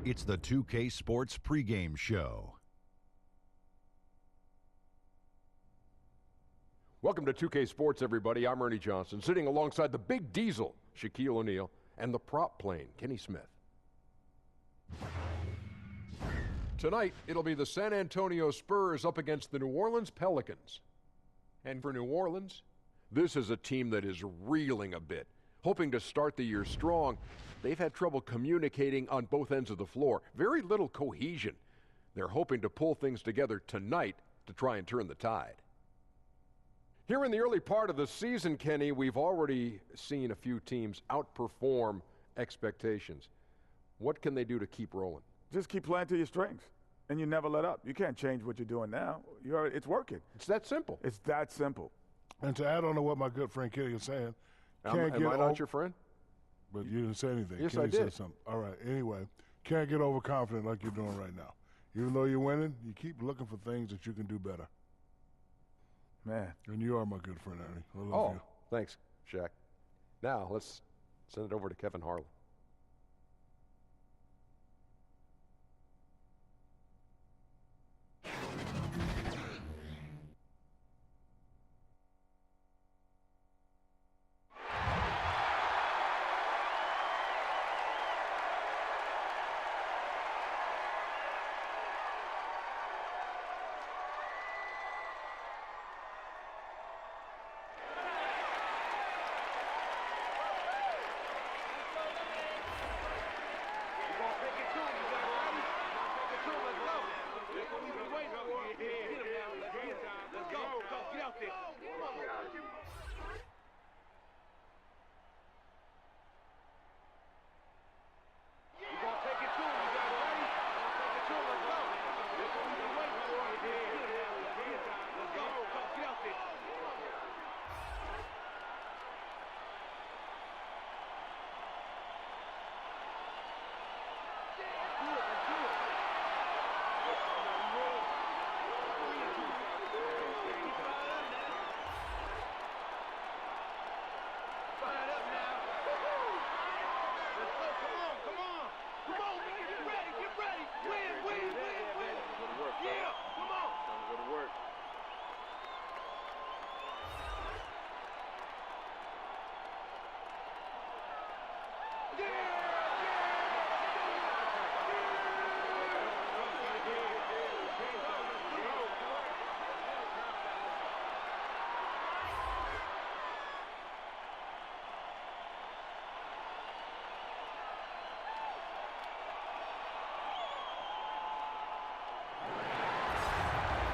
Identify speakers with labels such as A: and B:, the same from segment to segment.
A: It's the 2K Sports pregame show.
B: Welcome to 2K Sports, everybody. I'm Ernie Johnson, sitting alongside the big diesel, Shaquille O'Neal, and the prop plane, Kenny Smith. Tonight, it'll be the San Antonio Spurs up against the New Orleans Pelicans. And for New Orleans, this is a team that is reeling a bit. Hoping to start the year strong, they've had trouble communicating on both ends of the floor. Very little cohesion. They're hoping to pull things together tonight to try and turn the tide. Here in the early part of the season, Kenny, we've already seen a few teams outperform expectations. What can they do to keep rolling?
C: Just keep playing to your strengths, and you never let up. You can't change what you're doing now. It's working.
B: It's that simple.
C: It's that simple.
D: And to add on to what my good friend Kenny is saying,
B: Am I not your friend?
D: But you didn't say anything.
B: Yes,
D: Kenny
B: I did.
D: said something. All right, anyway, can't get overconfident like you're doing right now. Even though you're winning, you keep looking for things that you can do better.
C: Man.
D: And you are my good friend, Ernie. I love you.
B: Thanks, Shaq. Now, let's send it over to Kevin Harlan.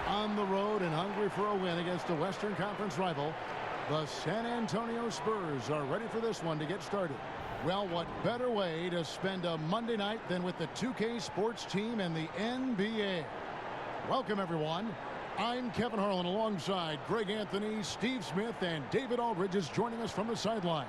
E: On the road and hungry for a win against a Western Conference rival, the San Antonio Spurs are ready for this one to get started. Well, what better way to spend a Monday night than with the 2K Sports team and the NBA? Welcome, everyone. I'm Kevin Harlan alongside Greg Anthony, Steve Smith, and David Aldridge is joining us from the sideline.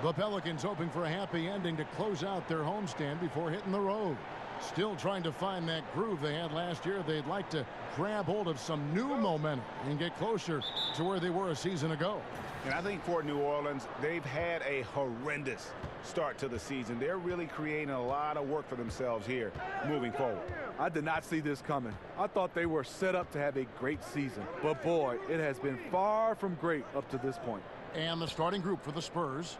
E: The Pelicans hoping for a happy ending to close out their homestand before hitting the road. Still trying to find that groove they had last year. They'd like to grab hold of some new momentum and get closer to where they were a season ago.
F: And I think for New Orleans, they've had a horrendous start to the season. They're really creating a lot of work for themselves here moving forward.
G: I did not see this coming. I thought they were set up to have a great season. But boy, it has been far from great up to this point.
E: And the starting group for the Spurs.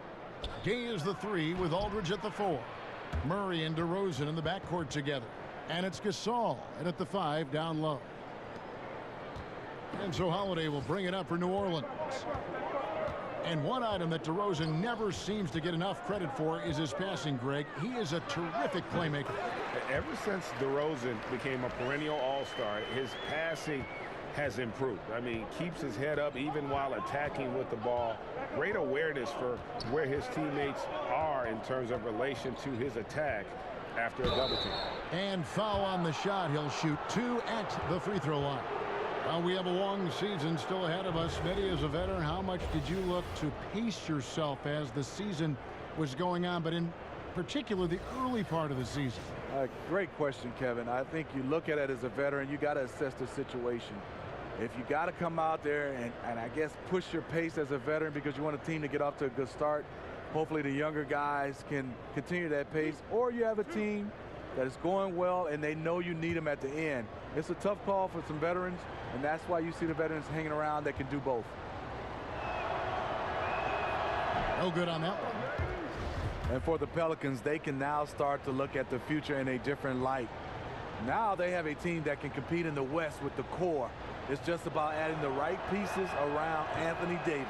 E: Gay is the 3 with Aldridge at the 4. Murray and DeRozan in the backcourt together. And it's Gasol at the 5 down low. And so Holiday will bring it up for New Orleans. And one item that DeRozan never seems to get enough credit for is his passing, Greg. He is a terrific playmaker.
F: Ever since DeRozan became a perennial all-star, his passing has improved. I mean, keeps his head up even while attacking with the ball. Great awareness for where his teammates are in terms of relation to his attack after a double team.
E: And foul on the shot. He'll shoot 2 at the free throw line. Well, we have a long season still ahead of us. Smitty, as a veteran, how much did you look to pace yourself as the season was going on, but in particular the early part of the season?
G: Great question, Kevin. I think you look at it as a veteran, you got to assess the situation. If you got to come out there and I guess push your pace as a veteran because you want a team to get off to a good start, Hopefully the younger guys can continue that pace, or you have a team that is going well and they know you need them at the end. It's a tough call for some veterans, and that's why you see the veterans hanging around that can do both.
E: No good on that one.
G: And for the Pelicans, they can now start to look at the future in a different light. Now they have a team that can compete in the West with the core. It's just about adding the right pieces around Anthony Davis.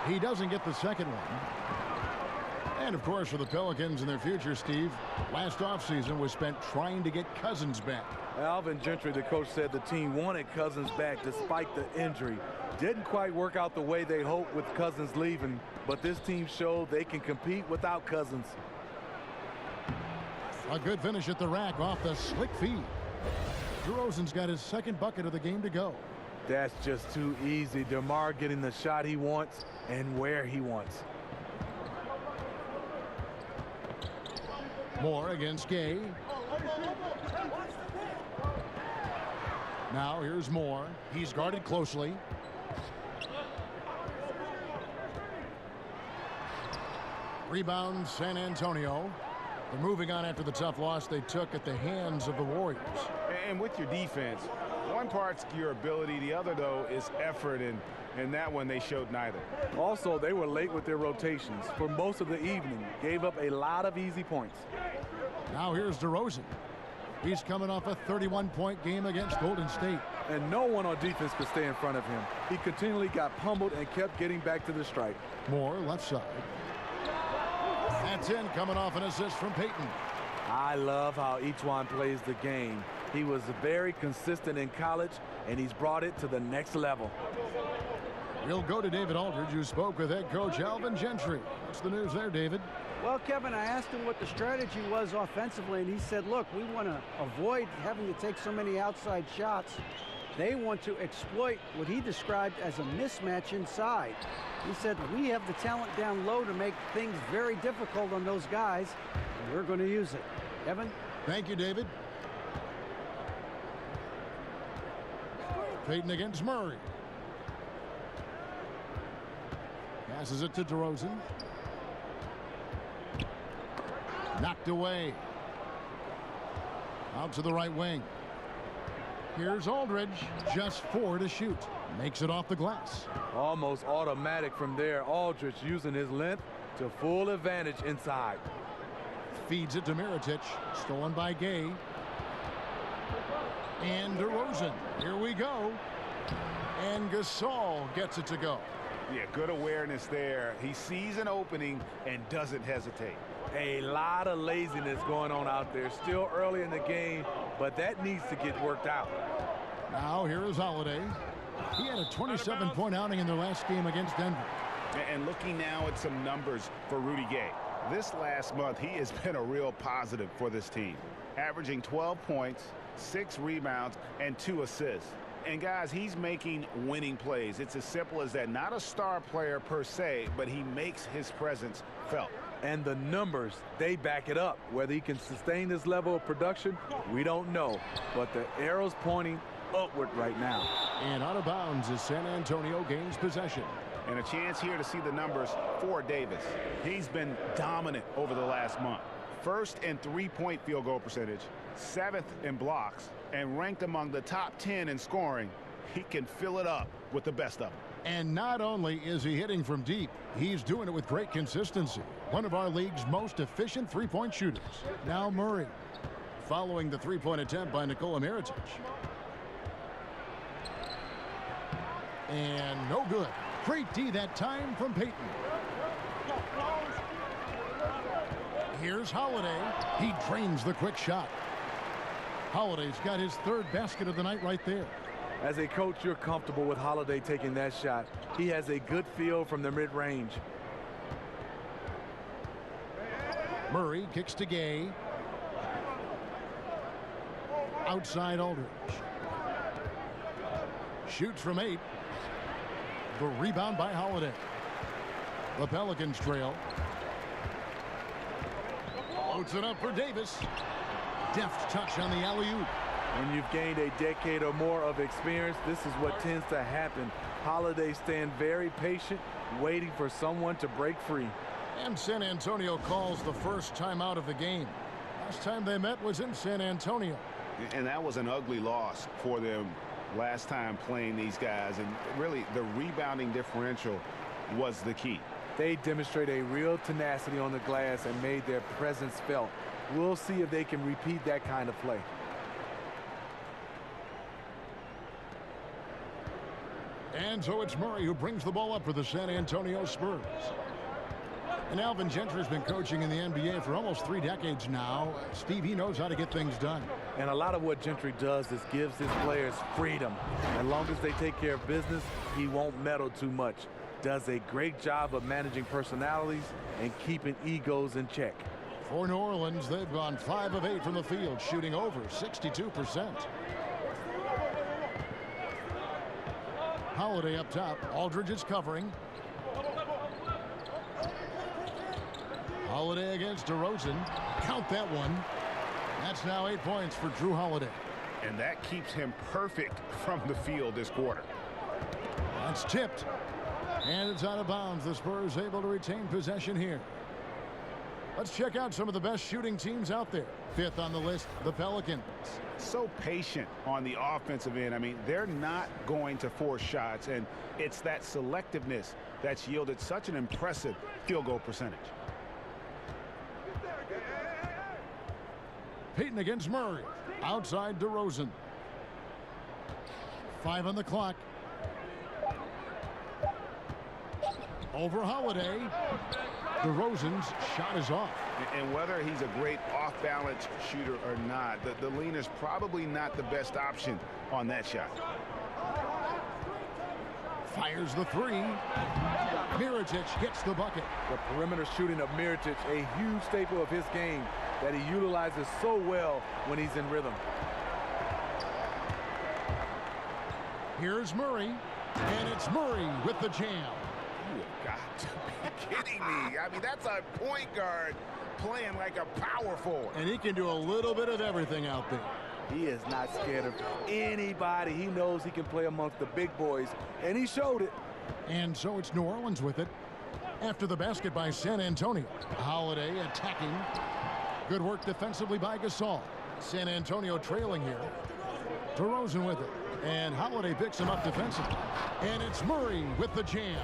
E: He doesn't get the second one. And, of course, for the Pelicans and their future, Steve, last offseason was spent trying to get Cousins back.
G: Alvin Gentry, the coach, said the team wanted Cousins back despite the injury. Didn't quite work out the way they hoped with Cousins leaving, but this team showed they can compete without Cousins.
E: A good finish at the rack off the slick feed. DeRozan's got his second bucket of the game to go.
G: That's just too easy. DeMar getting the shot he wants and where he wants.
E: Moore against Gay. Now here's Moore. He's guarded closely. Rebound San Antonio. They're moving on after the tough loss they took at the hands of the Warriors.
F: And with your defense, one part's your ability, the other, though, is effort, and that one they showed neither.
G: Also, they were late with their rotations for most of the evening. Gave up a lot of easy points.
E: Now here's DeRozan. He's coming off a 31-point game against Golden State.
G: And no one on defense could stay in front of him. He continually got pummeled and kept getting back to the strike.
E: Moore left side. That's in, coming off an assist from Payton.
G: I love how each one plays the game. He was very consistent in college, and he's brought it to the next level.
E: We'll go to David Aldridge, who spoke with head coach Alvin Gentry. What's the news there, David?
H: Well, Kevin, I asked him what the strategy was offensively, and he said, look, we want to avoid having to take so many outside shots. They want to exploit what he described as a mismatch inside. He said, we have the talent down low to make things very difficult on those guys, and we're going to use it. Kevin?
E: Thank you, David. Payton against Murray. Passes it to DeRozan. Knocked away. Out to the right wing. Here's Aldridge. Just 4 to shoot. Makes it off the glass.
G: Almost automatic from there. Aldridge using his length to full advantage inside.
E: Feeds it to Mirotic. Stolen by Gay. And DeRozan. Here we go. And Gasol gets it to go.
F: Yeah, good awareness there. He sees an opening and doesn't hesitate.
G: A lot of laziness going on out there. Still early in the game, but that needs to get worked out.
E: Now here is Holiday. He had a 27-point outing in their last game against Denver.
F: And looking now at some numbers for Rudy Gay. This last month, he has been a real positive for this team. Averaging 12 points, 6 rebounds, and 2 assists. And guys, he's making winning plays. It's as simple as that. Not a star player per se, but he makes his presence felt.
G: And the numbers, they back it up. Whether he can sustain this level of production, we don't know. But the arrow's pointing upward right now.
E: And out of bounds as San Antonio gains possession.
F: And a chance here to see the numbers for Davis. He's been dominant over the last month. First in three-point field goal percentage, 7th in blocks, and ranked among the top 10 in scoring. He can fill it up with the best of them.
E: And not only is he hitting from deep, he's doing it with great consistency. One of our league's most efficient three-point shooters. Now Murray, following the three-point attempt by Nikola Mirotic. And no good. Great D that time from Payton. Here's Holiday. He drains the quick shot. Holiday's got his 3rd basket of the night right there.
G: As a coach, you're comfortable with Holiday taking that shot. He has a good feel from the mid-range.
E: Murray kicks to Gay. Outside Aldridge. Shoots from 8. The rebound by Holiday. The Pelicans trail. Floats it up for Davis. Deft touch on the alley-oop.
G: When you've gained a decade or more of experience, this is what tends to happen. Holiday stand very patient, waiting for someone to break free.
E: And San Antonio calls the first timeout of the game. Last time they met was in San Antonio.
F: And that was an ugly loss for them last time playing these guys. And really, the rebounding differential was the key.
G: They demonstrate a real tenacity on the glass and made their presence felt. We'll see if they can repeat that kind of play.
E: And so it's Murray who brings the ball up for the San Antonio Spurs. And Alvin Gentry's been coaching in the NBA for almost 3 decades now. Steve, he knows how to get things done.
G: And a lot of what Gentry does is gives his players freedom. As long as they take care of business, he won't meddle too much. Does a great job of managing personalities and keeping egos in check.
E: For New Orleans, they've gone 5 of 8 from the field, shooting over 62%. Holiday up top. Aldridge is covering. Holiday against DeRozan. Count that one. That's now 8 points for Drew Holiday.
F: And that keeps him perfect from the field this quarter.
E: That's tipped. And it's out of bounds. The Spurs able to retain possession here. Let's check out some of the best shooting teams out there. 5th on the list, the Pelicans.
F: So patient on the offensive end. I mean, they're not going to force shots, and it's that selectiveness that's yielded such an impressive field goal percentage.
E: Payton against Murray. Outside DeRozan. 5 on the clock. Over Holiday. DeRozan's shot is off.
F: And whether he's a great off-balance shooter or not, the lean is probably not the best option on that shot.
E: Fires the 3. Mirotic gets the bucket.
G: The perimeter shooting of Mirotic, a huge staple of his game that he utilizes so well when he's in rhythm.
E: Here's Murray, and it's Murray with the jam.
F: You have got to be kidding me. I mean, that's a point guard playing like a power forward.
E: And he can do a little bit of everything out there.
G: He is not scared of anybody. He knows he can play amongst the big boys, and he showed it.
E: And so it's New Orleans with it. After the basket by San Antonio. Holiday attacking. Good work defensively by Gasol. San Antonio trailing here. DeRozan with it. And Holiday picks him up defensively. And it's Murray with the jam.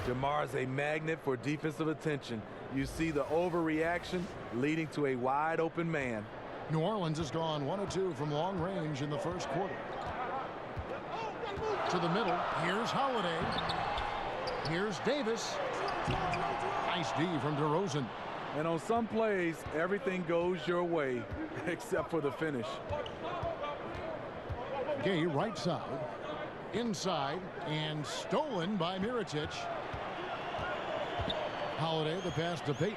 G: DeMar's a magnet for defensive attention. You see the overreaction leading to a wide open man.
E: New Orleans has gone 1 of 2 from long range in the first quarter. To the middle. Here's Holiday. Here's Davis. Nice D from DeRozan.
G: And on some plays, everything goes your way except for the finish.
E: Gay right side. Inside and stolen by Mirotic. Holiday the pass to Payton.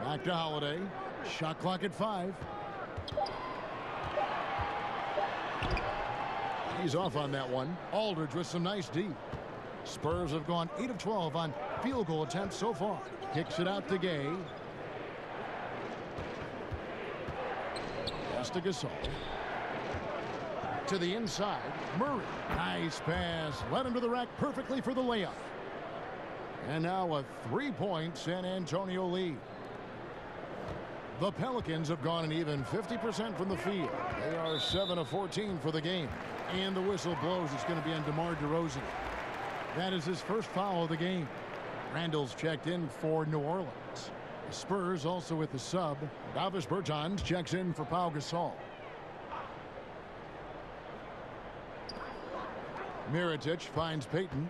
E: Back to Holiday. Shot clock at 5. He's off on that one. Aldridge with some nice D. Spurs have gone 8 of 12 on field goal attempts so far. Kicks it out to Gay. Pass to Gasol. To the inside. Murray. Nice pass. Led him to the rack perfectly for the layup. And now a 3-point San Antonio lead. The Pelicans have gone an even 50% from the field. They are 7 of 14 for the game. And the whistle blows. It's going to be on DeMar DeRozan. That is his first foul of the game. Randall's checked in for New Orleans. The Spurs also with the sub. Davis Bertans checks in for Pau Gasol. Mirotic finds Payton.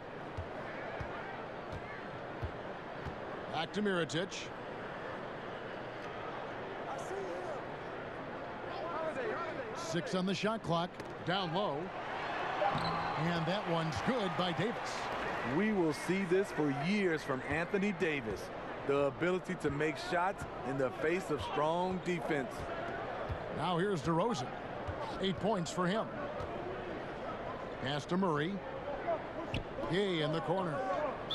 E: Back to Mirotic. Six on the shot clock. Down low. And that one's good by Davis.
G: We will see this for years from Anthony Davis. The ability to make shots in the face of strong defense.
E: Now here's DeRozan. 8 points for him. Pass to Murray. Gay in the corner.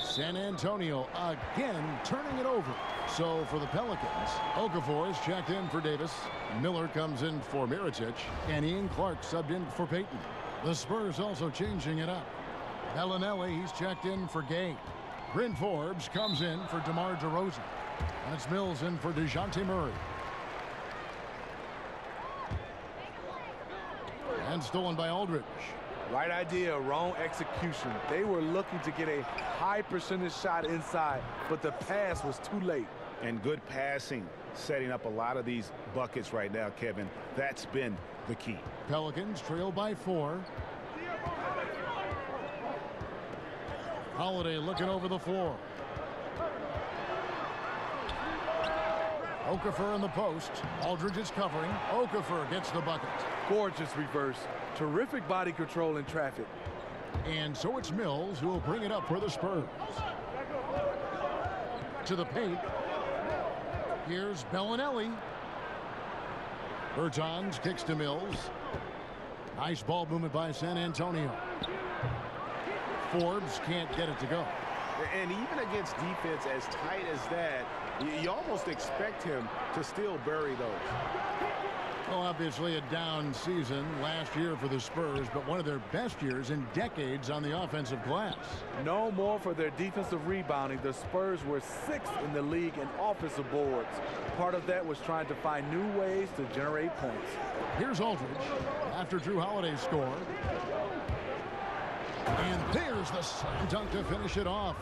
E: San Antonio again turning it over. So for the Pelicans, Okafor is checked in for Davis. Miller comes in for Mirotic. And Ian Clark subbed in for Payton. The Spurs also changing it up. Bellinelli, he's checked in for Gay. Bryn Forbes comes in for DeMar DeRozan. That's Mills in for DeJounte Murray. And stolen by Aldridge.
G: Right idea, wrong execution. They were looking to get a high percentage shot inside, but the pass was too late.
F: And good passing, setting up a lot of these buckets right now, Kevin. That's been the key.
E: Pelicans trail by 4. Holiday looking over the floor. Okafor in the post. Aldridge is covering. Okafor gets the bucket.
G: Gorgeous reverse. Terrific body control in traffic.
E: And so it's Mills who will bring it up for the Spurs. To the paint. Here's Bellinelli. Bertans kicks to Mills. Nice ball movement by San Antonio. Forbes can't get it to go.
F: And even against defense as tight as that, you almost expect him to still bury those.
E: Well, obviously a down season last year for the Spurs, but one of their best years in decades on the offensive glass.
G: No more for their defensive rebounding. The Spurs were 6th in the league in offensive boards. Part of that was trying to find new ways to generate points.
E: Here's Aldridge after Drew Holiday's score. And there's the slam dunk to finish it off.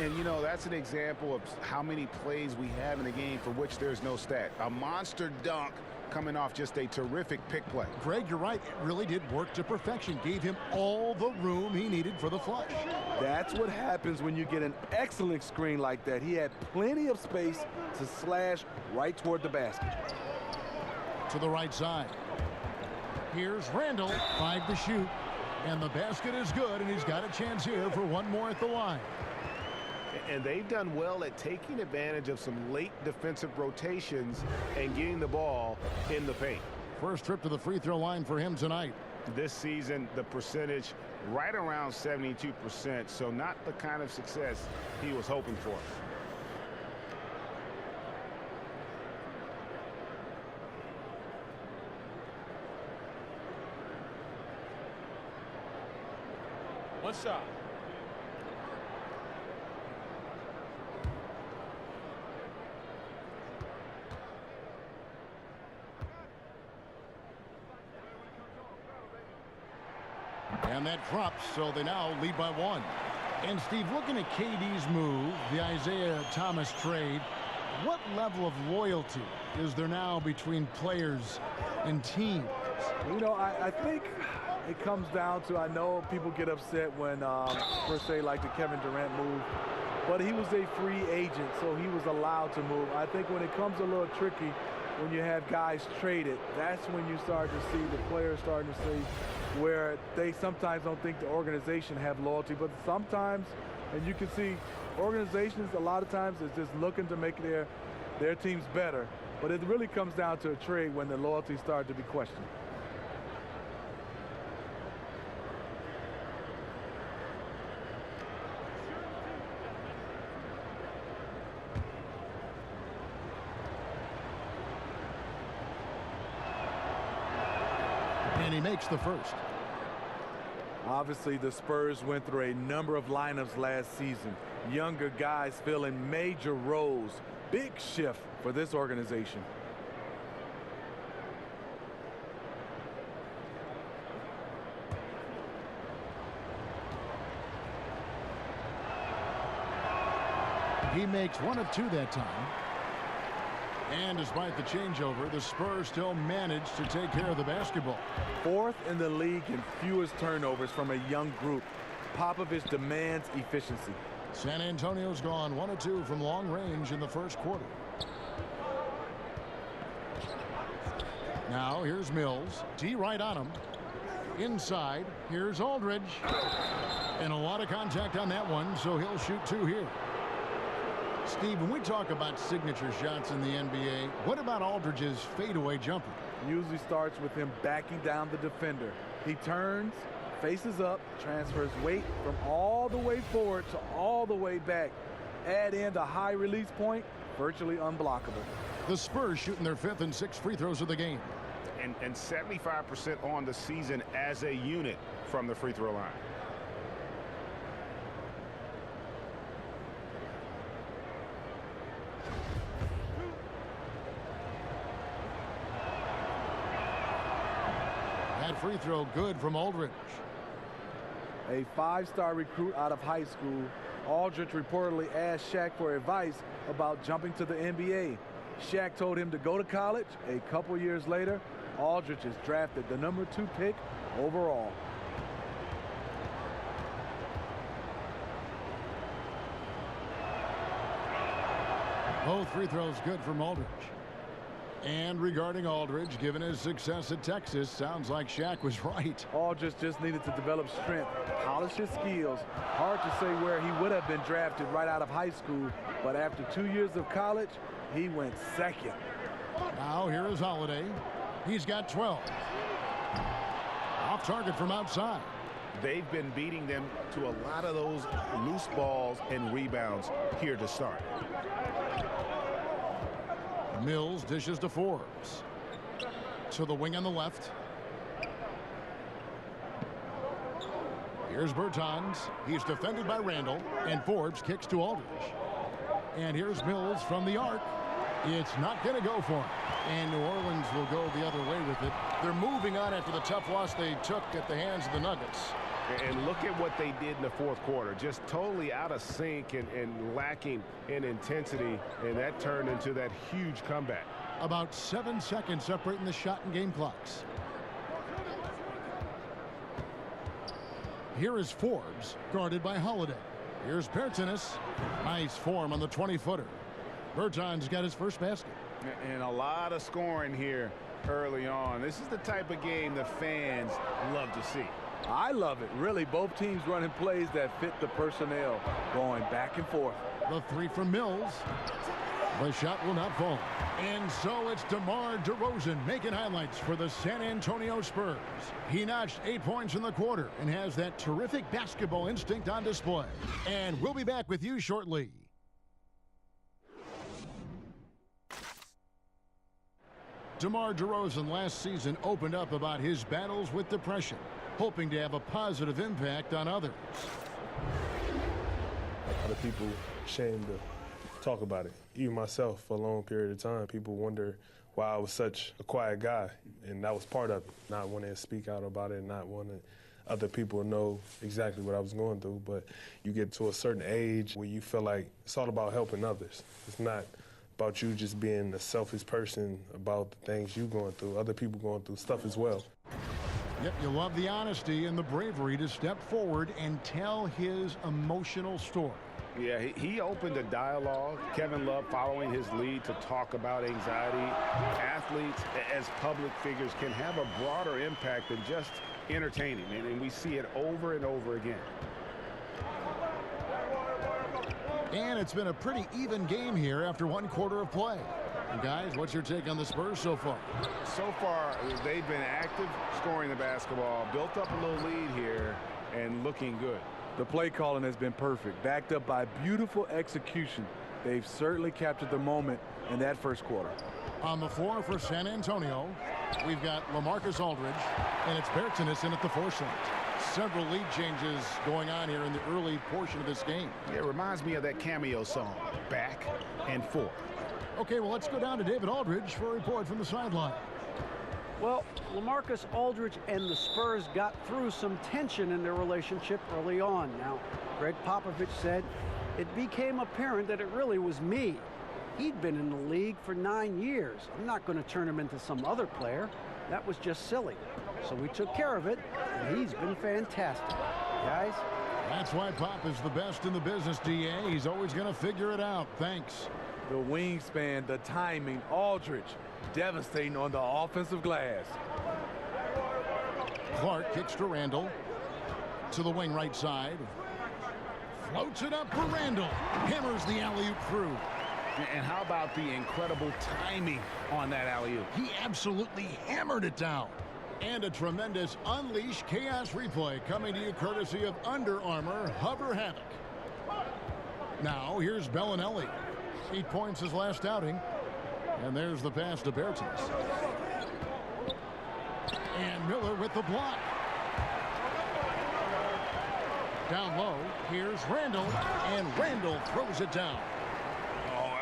F: And, you know, that's an example of how many plays we have in the game for which there's no stat. A monster dunk coming off just a terrific pick play.
E: Greg, you're right. It really did work to perfection. Gave him all the room he needed for the flush.
G: That's what happens when you get an excellent screen like that. He had plenty of space to slash right toward the basket.
E: To the right side. Here's Randall. 5 to shoot. And the basket is good, and he's got a chance here for one more at the line.
F: And they've done well at taking advantage of some late defensive rotations and getting the ball in the paint.
E: First trip to the free throw line for him tonight.
F: This season, the percentage right around 72%, so not the kind of success he was hoping for.
I: One shot.
E: And that drops, so they now lead by 1. And Steve, looking at KD's move, the Isaiah Thomas trade, what level of loyalty is there now between players and teams?
G: You know, I think it comes down to, I know people get upset when, per se, like the Kevin Durant move, but he was a free agent, so he was allowed to move. I think when it comes a little tricky, when you have guys traded, that's when you start to see the players starting to see where they sometimes don't think the organization have loyalty, but sometimes, and you can see organizations a lot of times is just looking to make their teams better, but it really comes down to a trade when the loyalty starts to be questioned.
E: And he makes the first.
G: Obviously, the Spurs went through a number of lineups last season. Younger guys filling major roles. Big shift for this organization.
E: He makes 1 of 2 that time. And despite the changeover, the Spurs still managed to take care of the basketball.
G: 4th in the league in fewest turnovers from a young group. Popovich demands efficiency.
E: San Antonio's gone 1 of 2 from long range in the first quarter. Now here's Mills. D right on him. Inside, here's Aldridge. And a lot of contact on that one, so he'll shoot 2 here. Steve, when we talk about signature shots in the NBA, what about Aldridge's fadeaway jumper?
G: Usually starts with him backing down the defender. He turns, faces up, transfers weight from all the way forward to all the way back. Add in the high release point, virtually unblockable.
E: The Spurs shooting their 5th and 6th free throws of the game.
F: And 75% on the season as a unit from the free throw line.
E: That free throw good from Aldridge.
G: A 5-star recruit out of high school, Aldridge reportedly asked Shaq for advice about jumping to the NBA. Shaq told him to go to college. A couple years later, Aldridge is drafted the #2 pick overall.
E: Both free throws good from Aldridge. And regarding Aldridge, given his success at Texas, sounds like Shaq was right.
G: Aldridge just needed to develop strength, polish his skills. Hard to say where he would have been drafted right out of high school, but after 2 years of college, he went second.
E: Now here is Holiday. He's got 12. Off target from outside.
F: They've been beating them to a lot of those loose balls and rebounds here to start.
E: Mills dishes to Forbes. To the wing on the left. Here's Bertans. He's defended by Randall. And Forbes kicks to Aldridge. And here's Mills from the arc. It's not going to go for him. And New Orleans will go the other way with it. They're moving on after the tough loss they took at the hands of the Nuggets.
F: And look at what they did in the fourth quarter. Just totally out of sync and lacking in intensity. And that turned into that huge comeback.
E: About 7 seconds separating the shot and game clocks. Here is Forbes, guarded by Holiday. Here's Bertans. Nice form on the 20-footer. Bertans got his first basket.
F: And a lot of scoring here early on. This is the type of game the fans love to see.
G: I love it. Really, both teams running plays that fit the personnel, going back and forth.
E: The three from Mills. The shot will not fall. And so it's DeMar DeRozan making highlights for the San Antonio Spurs. He notched 8 points in the quarter and has that terrific basketball instinct on display. And we'll be back with you shortly. DeMar DeRozan last season opened up about his battles with depression, hoping to have a positive impact on others.
J: A lot of people ashamed to talk about it. Even myself, for a long period of time, people wonder why I was such a quiet guy, and that was part of it. Not wanting to speak out about it, not wanting other people to know exactly what I was going through. But you get to a certain age where you feel like it's all about helping others. It's not about you just being a selfish person about the things you're going through. Other people going through stuff as well.
E: Yep, you love the honesty and the bravery to step forward and tell his emotional story.
F: Yeah, he opened a dialogue. Kevin Love following his lead to talk about anxiety. Athletes as public figures can have a broader impact than just entertaining, and we see it over and over again.
E: And it's been a pretty even game here after 1 quarter of play. And guys, what's your take on the Spurs so far?
F: So far, they've been active, scoring the basketball, built up a little lead here, and looking good.
G: The play calling has been perfect, backed up by beautiful execution. They've certainly captured the moment in that first quarter.
E: On the floor for San Antonio, we've got LaMarcus Aldridge, and it's Bertans in at the 4 slot. Several lead changes going on here in the early portion of this game.
F: Yeah, it reminds me of that cameo song, Back and Forth.
E: Okay, well, let's go down to David Aldridge for a report from the sideline.
H: Well, LaMarcus Aldridge and the Spurs got through some tension in their relationship early on. Now, Greg Popovich said it became apparent that it really was me. He'd been in the league for 9 years. I'm not going to turn him into some other player. That was just silly. So we took care of it, and he's been fantastic. Guys?
E: That's why Pop is the best in the business, DA. He's always going to figure it out. Thanks.
G: The wingspan, the timing, Aldridge, devastating on the offensive glass.
E: Clark kicks to Randall. To the wing right side. Floats it up for Randall. Hammers the alley-oop through.
F: And how about the incredible timing on that alley-oop?
E: He absolutely hammered it down. And a tremendous Unleash Chaos replay coming to you courtesy of Under Armour Hover Havoc. Now, here's Bellinelli. 8 points his last outing. And there's the pass to Bertens. And Miller with the block. Down low, here's Randall. And Randall throws it down.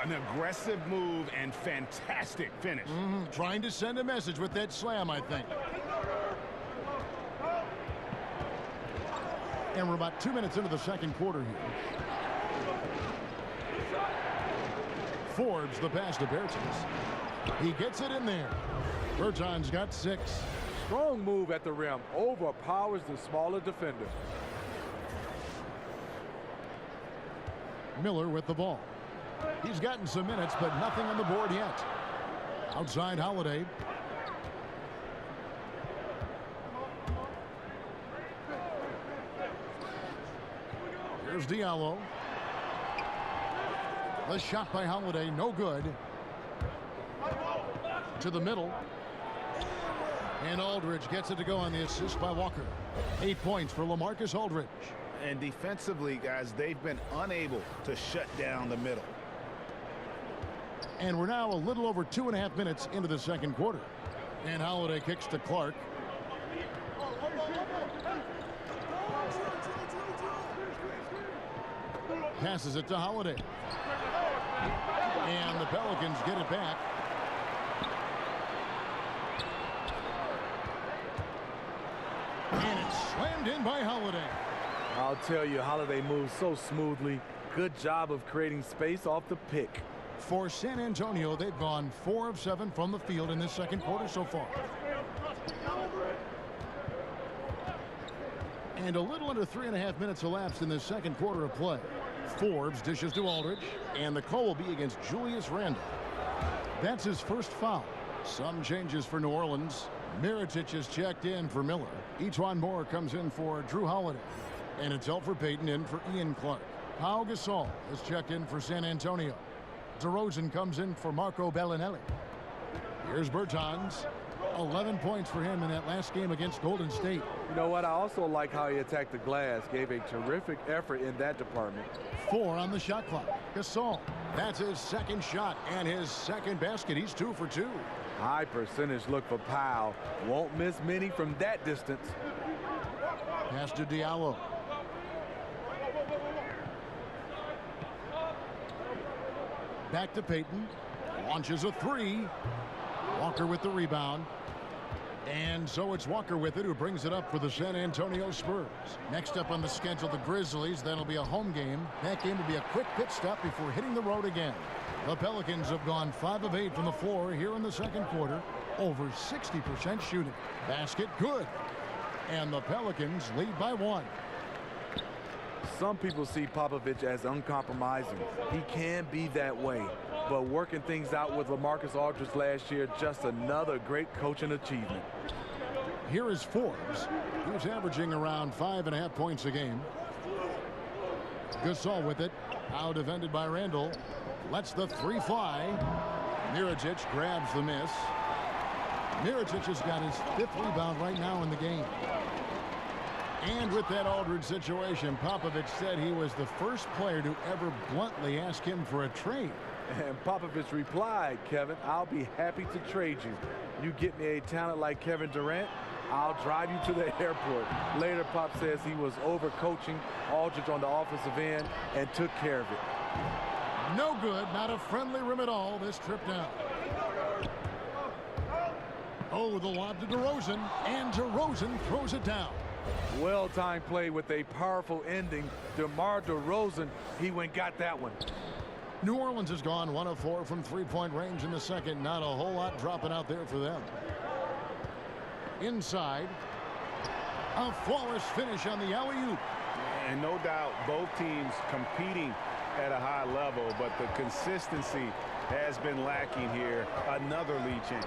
F: An aggressive move and fantastic finish.
E: Trying to send a message with that slam, I think. And we're about 2 minutes into the second quarter here. Forbes the pass to Bertens. He gets it in there. Bertans got 6.
G: Strong move at the rim. Overpowers the smaller defender.
E: Miller with the ball. He's gotten some minutes, but nothing on the board yet. Outside Holiday. Here's Diallo. The shot by Holiday, no good. To the middle. And Aldridge gets it to go on the assist by Walker. 8 points for LaMarcus Aldridge.
F: And defensively, guys, they've been unable to shut down the middle.
E: And we're now a little over 2.5 minutes into the second quarter. And Holiday kicks to Clark. Passes it to Holiday. And the Pelicans get it back. And it's slammed in by Holiday.
G: I'll tell you, Holiday moves so smoothly. Good job of creating space off the pick.
E: For San Antonio, they've gone 4 of 7 from the field in this second quarter so far. And a little under 3.5 minutes elapsed in the second quarter of play. Forbes dishes to Aldridge, and the call will be against Julius Randle. That's his first foul. Some changes for New Orleans. Mirotic is checked in for Miller. Etuan Moore comes in for Drew Holiday. And it's Elfrid Payton in for Ian Clark. Pau Gasol is checked in for San Antonio. DeRozan comes in for Marco Bellinelli. Here's Bertans. 11 points for him in that last game against Golden State.
G: You know what? I also like how he attacked the glass. Gave a terrific effort in that department.
E: 4 on the shot clock. Gasol. That's his second shot and his second basket. He's 2 for 2.
G: High percentage look for Powell. Won't miss many from that distance.
E: Pass to Diallo. Back to Payton. Launches a 3. Walker with the rebound. And so it's Walker with it, who brings it up for the San Antonio Spurs. Next up on the schedule, the Grizzlies. That'll be a home game. That game will be a quick pit stop before hitting the road again. The Pelicans have gone 5 of 8 from the floor here in the second quarter. Over 60% shooting. Basket good. And the Pelicans lead by 1.
G: Some people see Popovich as uncompromising. He can be that way. But working things out with LaMarcus Aldridge last year, just another great coaching achievement.
E: Here is Forbes. He was averaging around 5.5 points a game. Gasol with it. Now defended by Randall. Lets the 3 fly. Mirotic grabs the miss. Mirotic has got his 5th rebound right now in the game. And with that Aldridge situation, Popovich said he was the first player to ever bluntly ask him for a trade.
G: And Popovich replied, Kevin, I'll be happy to trade you. You get me a talent like Kevin Durant, I'll drive you to the airport. Later, Pop says he was overcoaching Aldridge on the offensive end and took care of it.
E: No good, not a friendly rim at all this trip down. Oh, the lob to DeRozan, and DeRozan throws it down.
G: Well-timed play with a powerful ending. DeMar DeRozan, he went got that one.
E: New Orleans has gone 1 of 4 from 3-point range in the second. Not a whole lot dropping out there for them. Inside, a flawless finish on the alley-oop.
F: And no doubt both teams competing at a high level, but the consistency has been lacking here. Another lead change.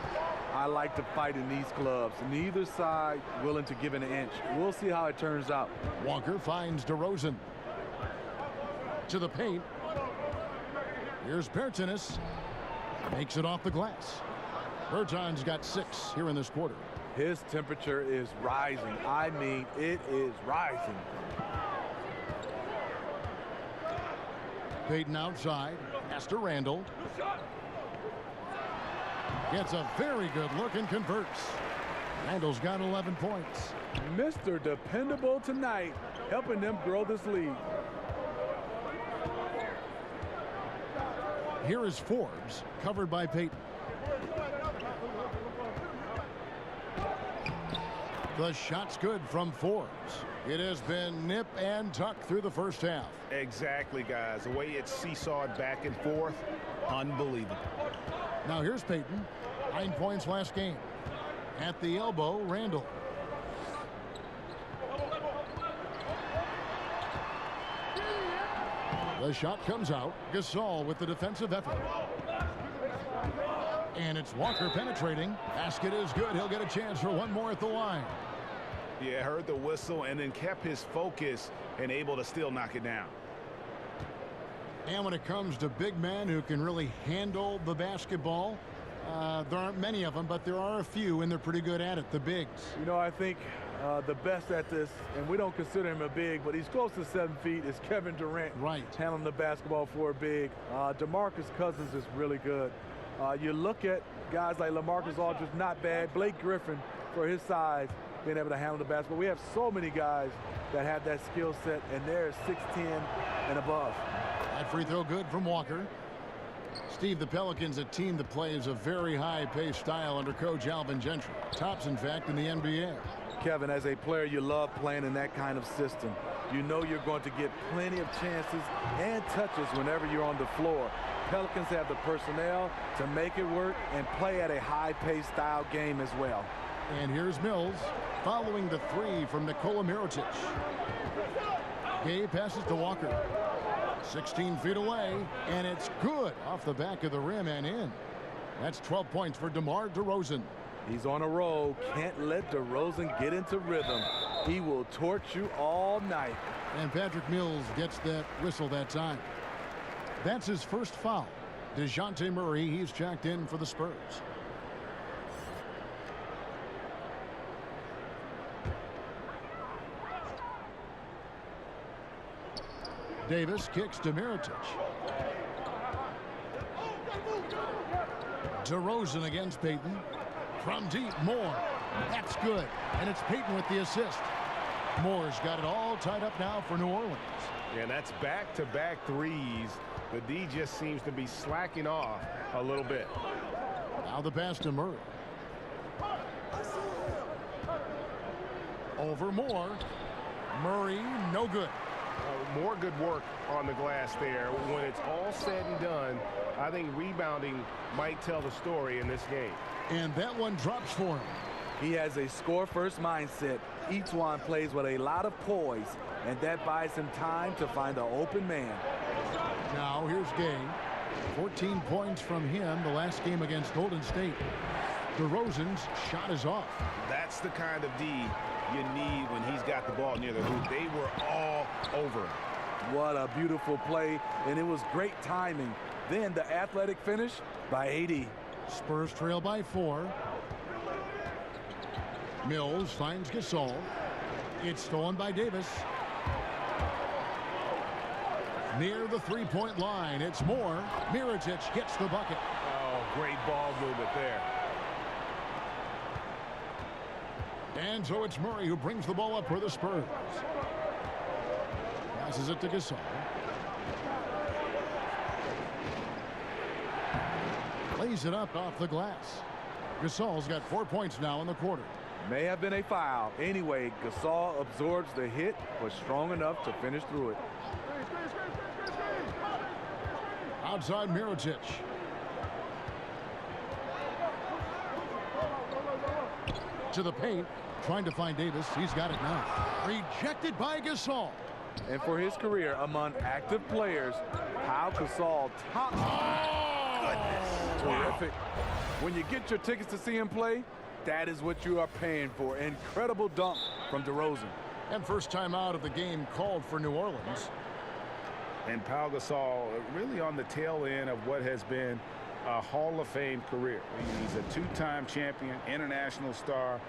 G: I like to fight in these clubs. Neither side willing to give an inch. We'll see how it turns out.
E: Walker finds DeRozan. To the paint. Here's Bertens. Makes it off the glass. Bertans got 6 here in this quarter.
G: His temperature is rising. I mean, it is rising.
E: Payton outside. Pass to Randall. Gets a very good look and converts. Randall's got 11 points.
G: Mr. Dependable tonight, helping them grow this lead.
E: Here is Forbes, covered by Payton. The shot's good from Forbes. It has been nip and tuck through the first half.
F: Exactly, guys. The way it's seesawed back and forth, unbelievable.
E: Now here's Payton. 9 points last game. At the elbow, Randall. The shot comes out. Gasol with the defensive effort. And it's Walker penetrating. Basket is good. He'll get a chance for one more at the line.
F: Yeah, heard the whistle and then kept his focus and able to still knock it down.
E: And when it comes to big men who can really handle the basketball, there aren't many of them, but there are a few, and they're pretty good at it, the bigs.
G: You know, I think the best at this, and we don't consider him a big, but he's close to 7 feet, is Kevin Durant.
E: Right.
G: Handling the basketball for a big. DeMarcus Cousins is really good. You look at guys like LaMarcus Aldridge, not bad. Blake Griffin, for his size, being able to handle the basketball. We have so many guys that have that skill set, and they're 6'10" and above.
E: That free throw good from Walker. Steve, the Pelicans, a team that plays a very high-paced style under coach Alvin Gentry. Tops, in fact, in the NBA.
G: Kevin, as a player, you love playing in that kind of system. You know you're going to get plenty of chances and touches whenever you're on the floor. Pelicans have the personnel to make it work and play at a high-paced style game as well.
E: And here's Mills following the three from Nikola Mirotic. Gay passes to Walker. 16 feet away, and it's good off the back of the rim and in. That's 12 points for DeMar DeRozan.
G: He's on a roll. Can't let DeRozan get into rhythm. He will torch you all night.
E: And Patrick Mills gets that whistle that time. That's his first foul. DeJounte Murray, he's checked in for the Spurs. Davis kicks to Mirotic. DeRozan against Payton. From deep, Moore. That's good. And it's Payton with the assist. Moore's got it all tied up now for New Orleans.
F: And that's back-to-back threes. The D just seems to be slacking off a little bit.
E: Now the pass to Murray. Over Moore. Murray, no good.
F: More good work on the glass there. When it's all said and done, I think rebounding might tell the story in this game.
E: And that one drops for him.
G: He has a score-first mindset. Each one plays with a lot of poise, and that buys him time to find an open man.
E: Now here's Gay. 14 points from him the last game against Golden State. DeRozan's shot is off.
F: That's the kind of D you need when he's got the ball near the hoop. They were all over him.
G: What a beautiful play, and it was great timing. Then the athletic finish by AD.
E: Spurs trail by 4. Mills finds Gasol. It's stolen by Davis. Near the three-point line, it's Moore. Mirotic gets the bucket.
F: Oh, great ball movement there.
E: And so it's Murray who brings the ball up for the Spurs. Passes it to Gasol. Lays it up off the glass. Gasol's got 4 points now in the quarter.
G: May have been a foul. Anyway, Gasol absorbs the hit, was strong enough to finish through it.
E: Outside Mirotic. To the paint, trying to find Davis. He's got it now. Rejected by Gasol.
G: And for his career among active players, Pau Gasol tops.
E: Oh,
G: goodness. Terrific. When you get your tickets to see him play, that is what you are paying for. Incredible dunk from DeRozan.
E: And first time out of the game called for New Orleans.
F: And Pau Gasol really on the tail end of what has been a Hall of Fame career. He's a two-time champion, international star,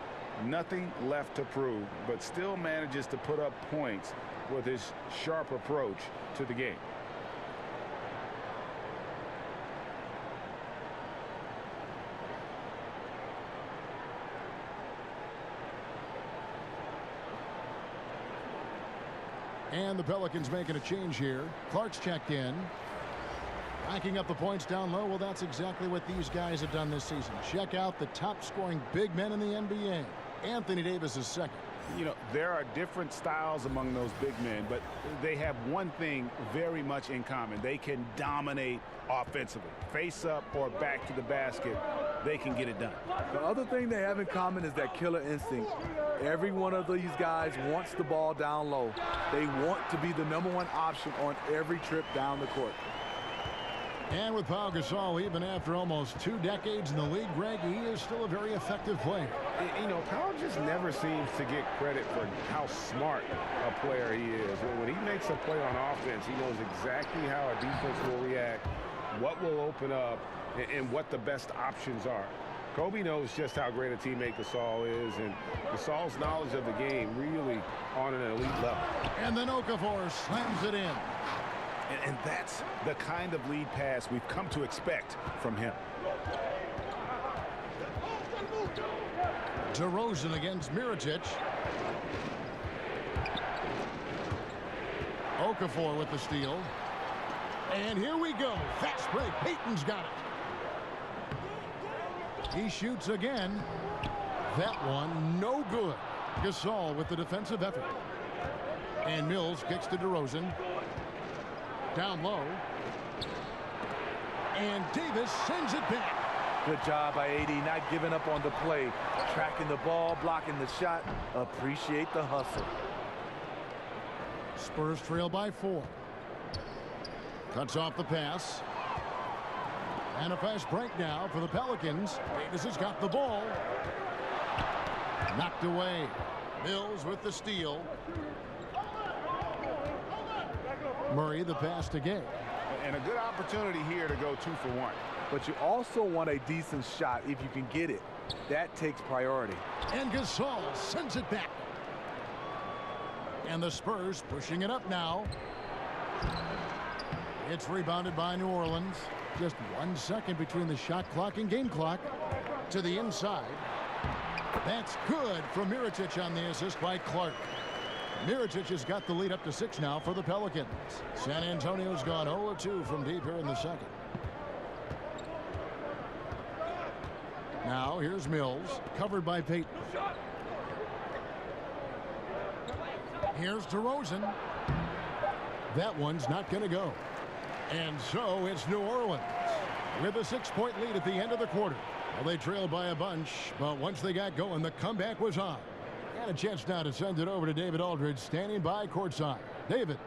F: Nothing left to prove, but still manages to put up points with his sharp approach to the game.
E: And the Pelicans making a change here. Clark's checked in. Racking up the points down low. Well, that's exactly what these guys have done this season. Check out the top-scoring big men in the NBA. Anthony Davis is second.
C: You know, there are different styles among those big men, but they have one thing very much in common. They can dominate offensively. Face up or back to the basket, they can get it done.
G: The other thing they have in common is that killer instinct. Every one of these guys wants the ball down low. They want to be the #1 option on every trip down the court.
E: And with Pau Gasol, even after almost 2 decades in the league, Greg, he is still a very effective player.
F: You know, Pau just never seems to get credit for how smart a player he is. When he makes a play on offense, he knows exactly how a defense will react, what will open up, and what the best options are. Kobe knows just how great a teammate Gasol is, and Gasol's knowledge of the game really on an elite level.
E: And then Okafor slams it in.
C: And that's the kind of lead pass we've come to expect from him.
E: DeRozan against Mirotic. Okafor with the steal. And here we go. Fast break. Payton's got it. He shoots again. That one no good. Gasol with the defensive effort. And Mills kicks to DeRozan. Down low. And Davis sends it back.
G: Good job by AD, not giving up on the play. Tracking the ball, blocking the shot. Appreciate the hustle.
E: Spurs trail by 4. Cuts off the pass. And a fast break now for the Pelicans. Davis has got the ball. Knocked away. Mills with the steal. Murray the pass to Gay.
C: And a good opportunity here to go 2 for 1.
G: But you also want a decent shot if you can get it. That takes priority.
E: And Gasol sends it back. And the Spurs pushing it up now. It's rebounded by New Orleans. Just 1 second between the shot clock and game clock. To the inside. That's good from Mirotic on the assist by Clark. Mirotic has got the lead up to 6 now for the Pelicans. San Antonio's gone 0-2 from deep here in the second. Now here's Mills, covered by Payton. Here's DeRozan. That one's not going to go. And so it's New Orleans with a 6-point lead at the end of the quarter. Well, they trailed by a bunch, but once they got going, the comeback was on. Got a chance now to send it over to David Aldridge, standing by courtside. David.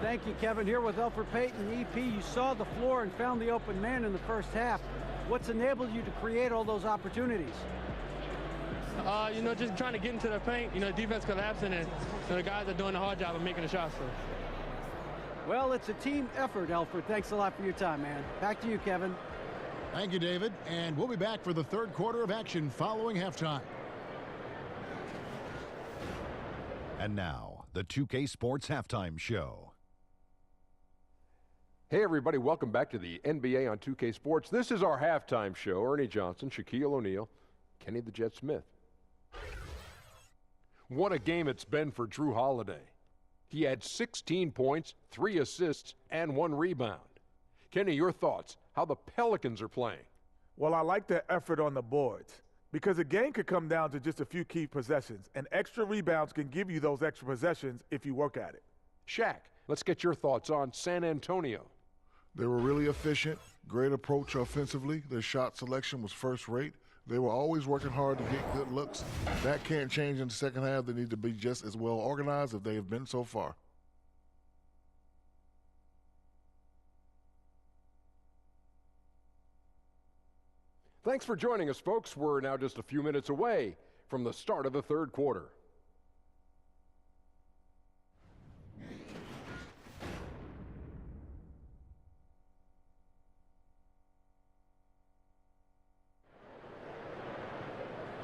H: Thank you, Kevin. Here with Elfrid Payton. EP, you saw the floor and found the open man in the first half. What's enabled you to create all those opportunities?
K: You know, just trying to get into the paint. You know, defense collapsing, and the guys are doing the hard job of making the shots. So.
H: Well, it's a team effort, Elfrid. Thanks a lot for your time, man. Back to you, Kevin.
E: Thank you, David. And we'll be back for the third quarter of action following halftime.
A: And now, the 2K Sports Halftime Show.
B: Hey, everybody. Welcome back to the NBA on 2K Sports. This is our halftime show. Ernie Johnson, Shaquille O'Neal, Kenny the Jet Smith. What a game it's been for Drew Holiday. He had 16 points, 3 assists, and 1 rebound. Kenny, your thoughts? How the Pelicans are playing?
C: Well, I like the effort on the boards because a game could come down to just a few key possessions, and extra rebounds can give you those extra possessions if you work at it.
B: Shaq, let's get your thoughts on San Antonio.
D: They were really efficient, great approach offensively. Their shot selection was first rate. They were always working hard to get good looks. That can't change in the second half. They need to be just as well organized as they have been so far.
B: Thanks for joining us, folks. We're now just a few minutes away from the start of the third quarter.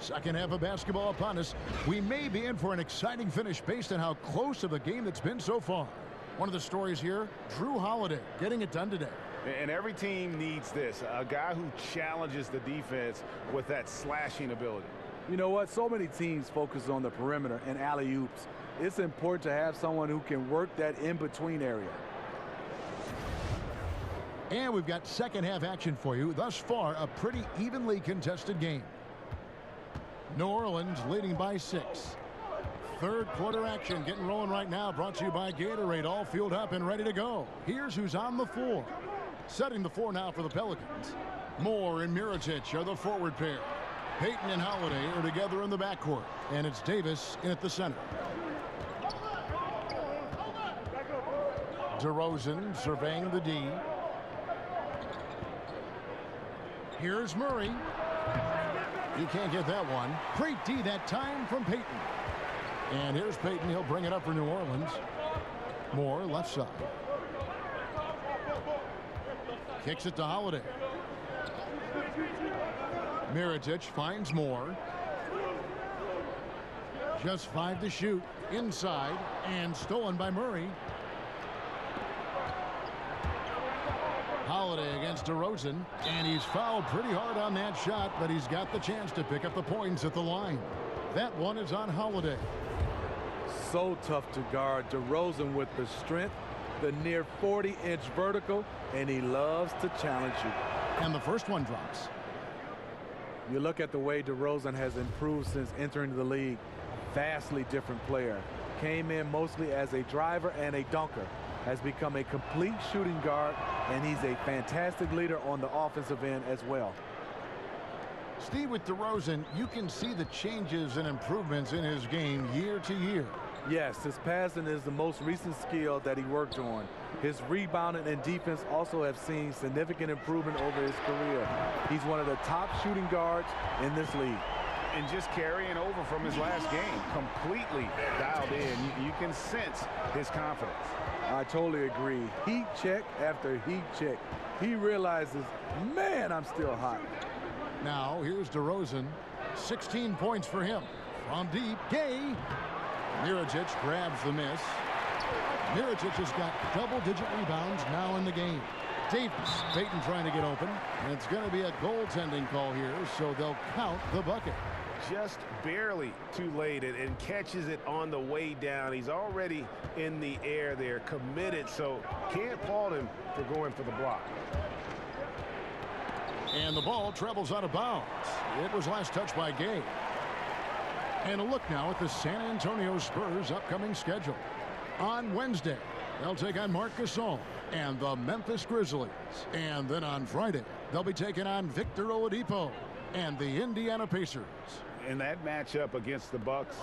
E: Second half of basketball upon us. We may be in for an exciting finish based on how close of a game it's been so far. One of the stories here, Drew Holiday getting it done today.
C: And every team needs this, a guy who challenges the defense with that slashing ability.
G: You know what? So many teams focus on the perimeter and alley-oops. It's important to have someone who can work that in-between area.
E: And we've got second half action for you. Thus far, a pretty evenly contested game. New Orleans leading by 6. Third quarter action getting rolling right now, brought to you by Gatorade, all fueled up and ready to go. Here's who's on the floor. Setting the floor now for the Pelicans. Moore and Mirotic are the forward pair. Payton and Holiday are together in the backcourt, and it's Davis in at the center. DeRozan surveying the D. Here's Murray. He can't get that one. Great D that time from Payton. And here's Payton. He'll bring it up for New Orleans. Moore left side. Kicks it to Holiday. Mirotic finds Moore. Just 5 to shoot. Inside and stolen by Murray. Holiday against DeRozan, and he's fouled pretty hard on that shot, but he's got the chance to pick up the points at the line. That one is on Holiday.
G: So tough to guard. DeRozan with the strength, the near 40-inch vertical, and he loves to challenge you.
E: And the first one drops.
G: You look at the way DeRozan has improved since entering the league. Vastly different player. Came in mostly as a driver and a dunker. Has become a complete shooting guard, and he's a fantastic leader on the offensive end as well.
E: Steve, with DeRozan, you can see the changes and improvements in his game year to year.
G: Yes, his passing is the most recent skill that he worked on. His rebounding and defense also have seen significant improvement over his career. He's one of the top shooting guards in this league.
C: And just carrying over from his last game, completely dialed in. You can sense his confidence.
G: I totally agree. Heat check after heat check. He realizes, man, I'm still hot.
E: Now, here's DeRozan. 16 points for him. From deep, Gay. Mirotic grabs the miss. Mirotic has got double-digit rebounds now in the game. Davis, Payton trying to get open. And it's going to be a goaltending call here, so they'll count the bucket.
C: Just barely too late and catches it on the way down. He's already in the air there, committed, so can't fault him for going for the block.
E: And the ball travels out of bounds. It was last touched by Gay. And a look now at the San Antonio Spurs' upcoming schedule. On Wednesday, they'll take on Marc Gasol and the Memphis Grizzlies. And then on Friday, they'll be taking on Victor Oladipo and the Indiana Pacers.
C: In that matchup against the Bucks,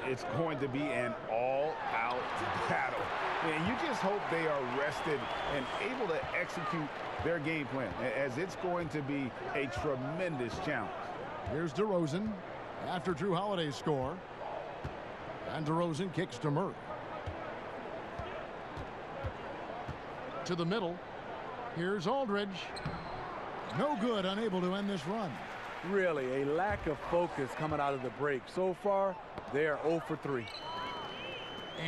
C: it's going to be an all-out battle. And you just hope they are rested and able to execute their game plan, as it's going to be a tremendous challenge.
E: Here's DeRozan after Drew Holiday's score. And DeRozan kicks to Murray. To the middle. Here's Aldridge. No good, unable to end this run.
G: Really, a lack of focus coming out of the break. So far, they are 0 for 3.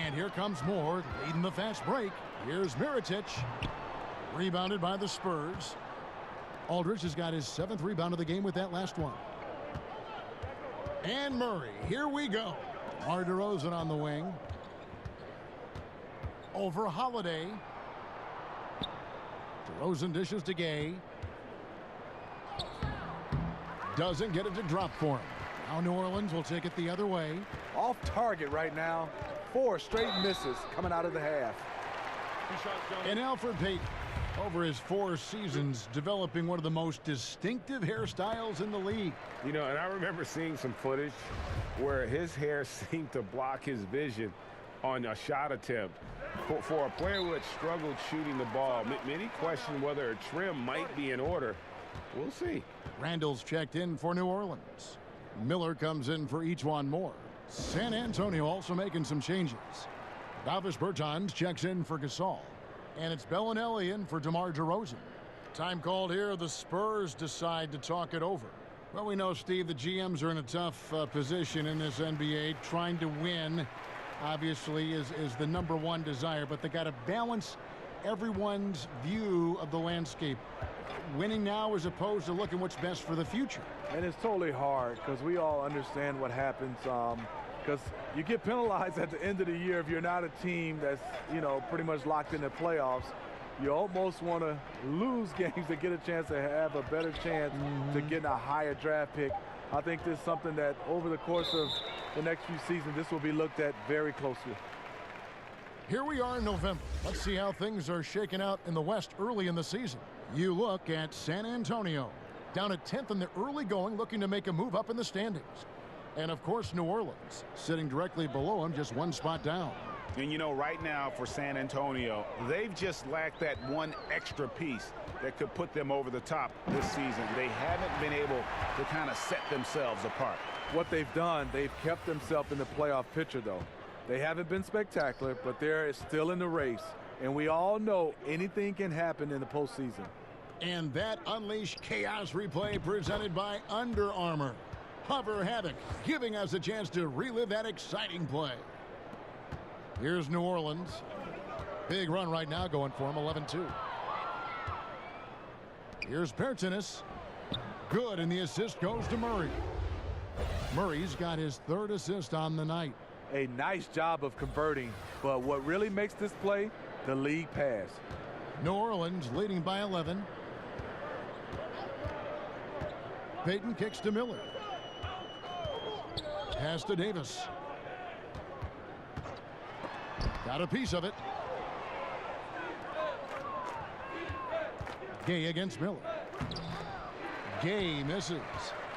E: And here comes Moore leading the fast break. Here's Mirotic. Rebounded by the Spurs. Aldridge has got his 7th rebound of the game with that last one. And Murray, here we go. DeMar DeRozan on the wing. Over Holiday. DeRozan dishes to Gay. Doesn't get it to drop for him. Now New Orleans will take it the other way.
G: Off target right now. 4 straight misses coming out of the half.
E: And Alfred Payton, over his 4 seasons, developing one of the most distinctive hairstyles in the league.
F: You know, and I remember seeing some footage where his hair seemed to block his vision on a shot attempt. For a player who had struggled shooting the ball, many question whether a trim might be in order. We'll see.
E: Randall's checked in for New Orleans. Miller comes in for Ejuan Moore. San Antonio also making some changes. Davis Bertans checks in for Gasol. And it's Bellinelli in for DeMar DeRozan. Time called here. The Spurs decide to talk it over. Well, we know, Steve, the GMs are in a tough position in this NBA. Trying to win, obviously, is the #1 desire, but they got to balance everyone's view of the landscape. Winning now as opposed to looking what's best for the future.
G: And it's totally hard because we all understand what happens because you get penalized at the end of the year if you're not a team that's, you know, pretty much locked in the playoffs. You almost want to lose games to get a chance to have a better chance to get a higher draft pick. I think this is something that over the course of the next few seasons, this will be looked at very closely.
E: Here we are in November. Let's see how things are shaking out in the West early in the season. You look at San Antonio, down at 10th in the early going, looking to make a move up in the standings. And, of course, New Orleans, sitting directly below him, just one spot down.
C: And, you know, right now for San Antonio, they've just lacked that one extra piece that could put them over the top this season. They haven't been able to kind of set themselves apart.
G: What they've done, they've kept themselves in the playoff picture, though. They haven't been spectacular, but they're still in the race. And we all know anything can happen in the postseason.
E: And that Unleash Chaos replay presented by Under Armour. Hover Havoc, giving us a chance to relive that exciting play. Here's New Orleans. Big run right now going for him, 11-2. Here's Pertinis. Good, and the assist goes to Murray. Murray's got his 3rd assist on the night.
G: A nice job of converting, but what really makes this play, the league pass.
E: New Orleans leading by 11. Payton kicks to Miller. Pass to Davis. Got a piece of it. Gay against Miller. Gay misses.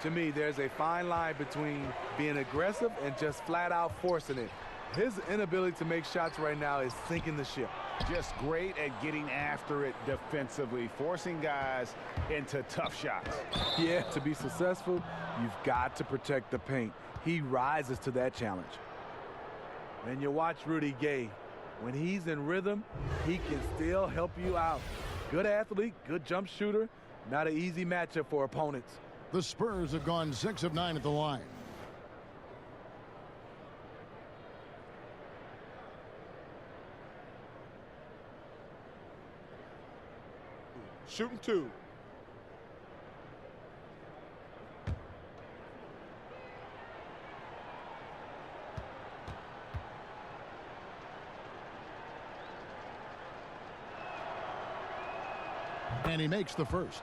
G: To me, there's a fine line between being aggressive and just flat out forcing it. His inability to make shots right now is sinking the ship.
C: Just great at getting after it defensively, forcing guys into tough shots.
G: Yeah, to be successful, you've got to protect the paint. He rises to that challenge. And you watch Rudy Gay. When he's in rhythm, he can still help you out. Good athlete, good jump shooter. Not an easy matchup for opponents.
E: The Spurs have gone 6 of 9 at the line.
I: Shooting 2.
E: And he makes the first.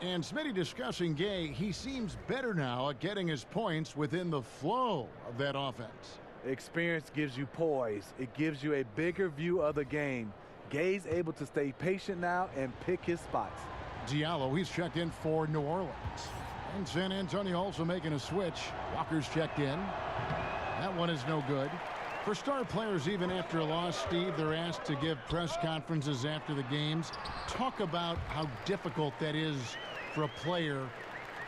E: And Smitty discussing Gay, he seems better now at getting his points within the flow of that offense.
G: Experience gives you poise. It gives you a bigger view of the game. Gay's able to stay patient now and pick his spots.
E: Diallo, he's checked in for New Orleans. And San Antonio also making a switch. Walker's checked in. That one is no good. For star players, even after a loss, Steve, they're asked to give press conferences after the games. Talk about how difficult that is for a player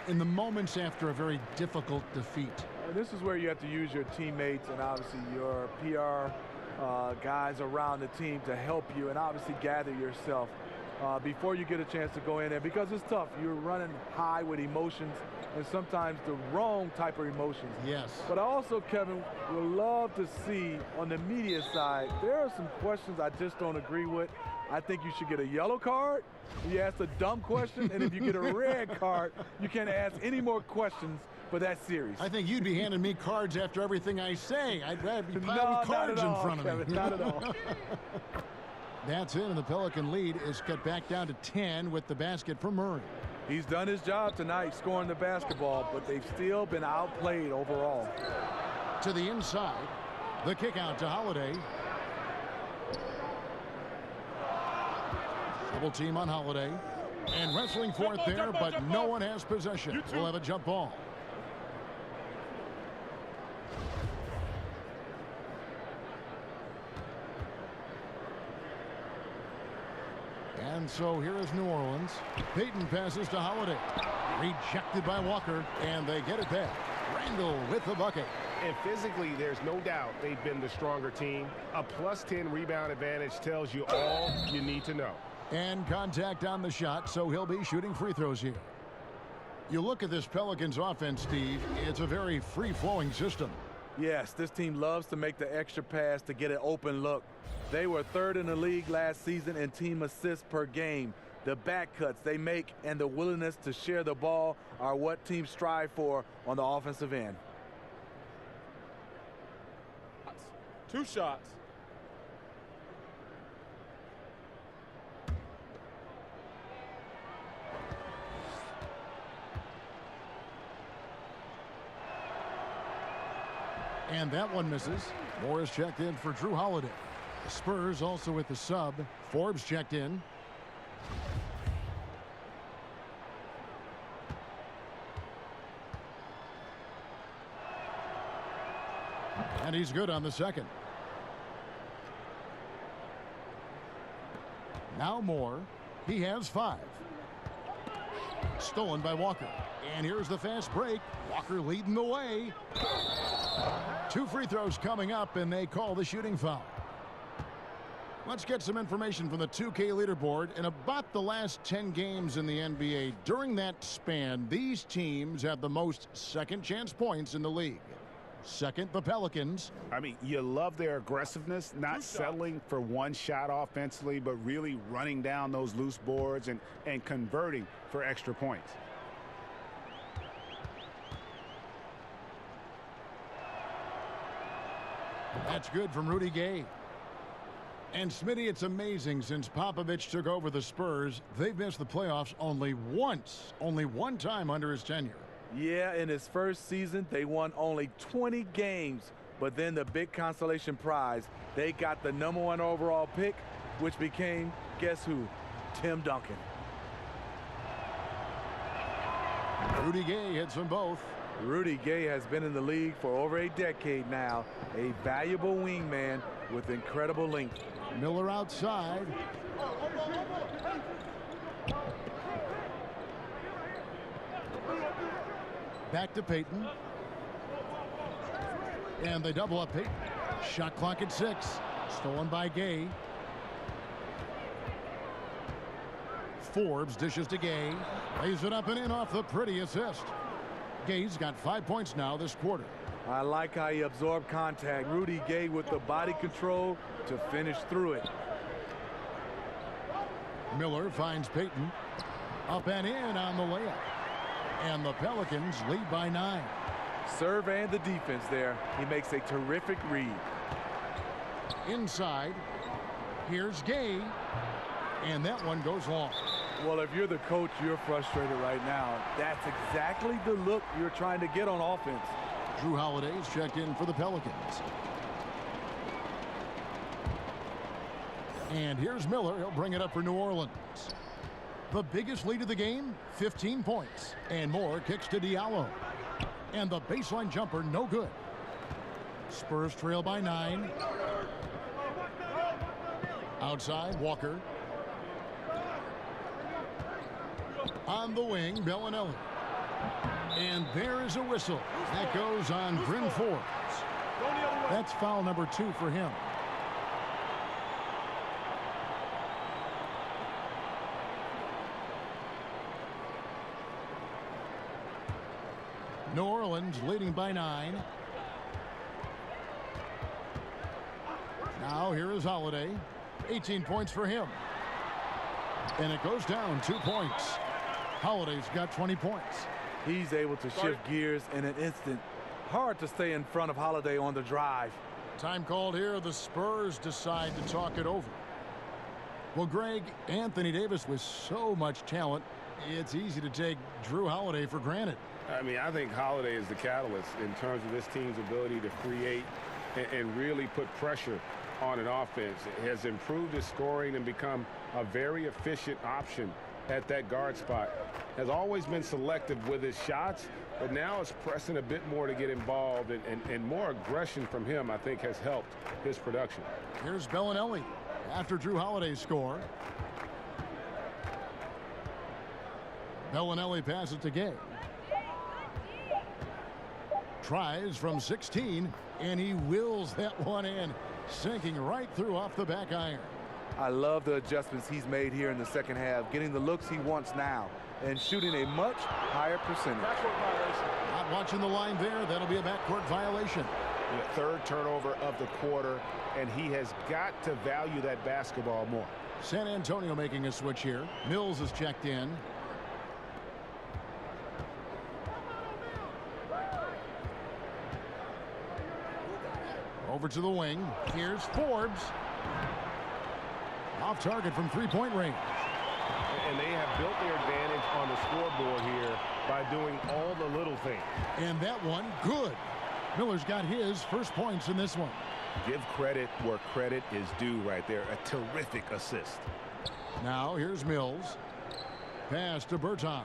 E: in the moments after a very difficult defeat.
G: This is where you have to use your teammates and obviously your PR guys around the team to help you and obviously gather yourself before you get a chance to go in there, because it's tough. You're running high with emotions and sometimes the wrong type of emotions.
E: Yes.
G: But I also, Kevin, would love to see on the media side, there are some questions I just don't agree with. I think you should get a yellow card. You ask a dumb question, and if you get a red card, you can't ask any more questions for that series.
E: I think you'd be handing me cards after everything I say. I'd rather be piling cards in front of
G: Kevin,
E: me.
G: Not at all.
E: That's it, and the Pelican lead is cut back down to 10 with the basket for Murray.
G: He's done his job tonight scoring the basketball, but they've still been outplayed overall.
E: To the inside, the kick out to Holiday. Double team on Holiday. And wrestling for it there, but no one has possession. We'll have a jump ball. And so here is New Orleans. Payton passes to Holiday. Rejected by Walker, and they get it back. Randall with the bucket.
F: And physically, there's no doubt they've been the stronger team. A +10 rebound advantage tells you all you need to know.
E: And contact on the shot, so he'll be shooting free throws here. You look at this Pelicans offense, Steve, it's a very free-flowing system.
G: Yes, this team loves to make the extra pass to get an open look. They were 3rd in the league last season in team assists per game. The back cuts they make and the willingness to share the ball are what teams strive for on the offensive end.
I: 2 shots.
E: And that one misses. Morris checked in for Drew Holiday. The Spurs also with the sub. Forbes checked in. And he's good on the second. Now Moore. He has 5. Stolen by Walker. And here's the fast break. Walker leading the way. 2 free throws coming up, and they call the shooting foul. Let's get some information from the 2K leaderboard. In about the last 10 games in the NBA, during that span, these teams have the most second chance points in the league. Second, the Pelicans.
C: I mean, you love their aggressiveness, not settling for one shot offensively, but really running down those loose boards and converting for extra points.
E: That's good from Rudy Gay. And Smitty, it's amazing since Popovich took over the Spurs, they've missed the playoffs only once, only one time under his tenure.
G: Yeah, in his first season, they won only 20 games. But then the big consolation prize, they got the #1 overall pick, which became, guess who? Tim Duncan.
E: Rudy Gay hits them both.
G: Rudy Gay has been in the league for over a decade now, a valuable wingman with incredible length.
E: Miller outside. Back to Payton. And they double up Payton. Shot clock at 6. Stolen by Gay. Forbes dishes to Gay. Lays it up and in off the pretty assist. Gay's got 5 points now this quarter.
G: I like how he absorbed contact. Rudy Gay with the body control to finish through it.
E: Miller finds Payton. Up and in on the layup. And the Pelicans lead by 9.
G: Serve and the defense there. He makes a terrific read.
E: Inside. Here's Gay. And that one goes long.
G: Well, if you're the coach, you're frustrated right now. That's exactly the look you're trying to get on offense.
E: Drew Holiday's checked in for the Pelicans. And here's Miller. He'll bring it up for New Orleans. The biggest lead of the game, 15 points. And Moore kicks to Diallo. And the baseline jumper, no good. Spurs trail by 9. Outside, Walker. On the wing, Bellinelli. And there is a whistle. That goes on Bryn Forbes. That's foul number 2 for him. New Orleans leading by 9. Now here is Holiday. 18 points for him. And it goes down 2 points. Holiday's got 20 points.
G: He's able to shift gears in an instant. Hard to stay in front of Holiday on the drive.
E: Time called here. The Spurs decide to talk it over. Well, Greg, Anthony Davis with so much talent, it's easy to take Drew Holiday for granted.
F: I mean, I think Holiday is the catalyst in terms of this team's ability to create and really put pressure on an offense. It has improved his scoring and become a very efficient option at that guard spot. Has always been selective with his shots, but now it's pressing a bit more to get involved, and more aggression from him, I think, has helped his production.
E: Here's Bellinelli after Drew Holiday's score. Bellinelli passes to Gay. Tries from 16, and he wills that one in, sinking right through off the back iron.
G: I love the adjustments he's made here in the second half, getting the looks he wants now and shooting a much higher percentage.
E: Not watching the line there. That'll be a backcourt violation.
C: The third turnover of the quarter, and he has got to value that basketball more.
E: San Antonio making a switch here. Mills is checked in. Over to the wing. Here's Forbes. Off target from three-point range.
C: And they have built their advantage on the scoreboard here by doing all the little things.
E: And that one, good. Miller's got his first points in this one.
C: Give credit where credit is due right there. A terrific assist.
E: Now here's Mills. Pass to Bertans.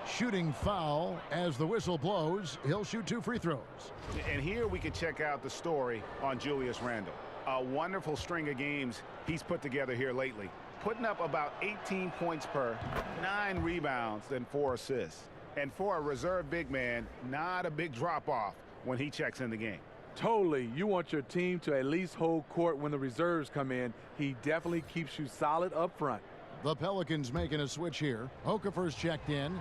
E: Shooting foul as the whistle blows. He'll shoot 2 free throws.
C: And here we can check out the story on Julius Randle. A wonderful string of games he's put together here lately. Putting up about 18 points per, 9 rebounds, and 4 assists. And for a reserve big man, not a big drop-off when he checks in the game.
G: Totally. You want your team to at least hold court when the reserves come in. He definitely keeps you solid up front.
E: The Pelicans making a switch here. Okafor's checked in.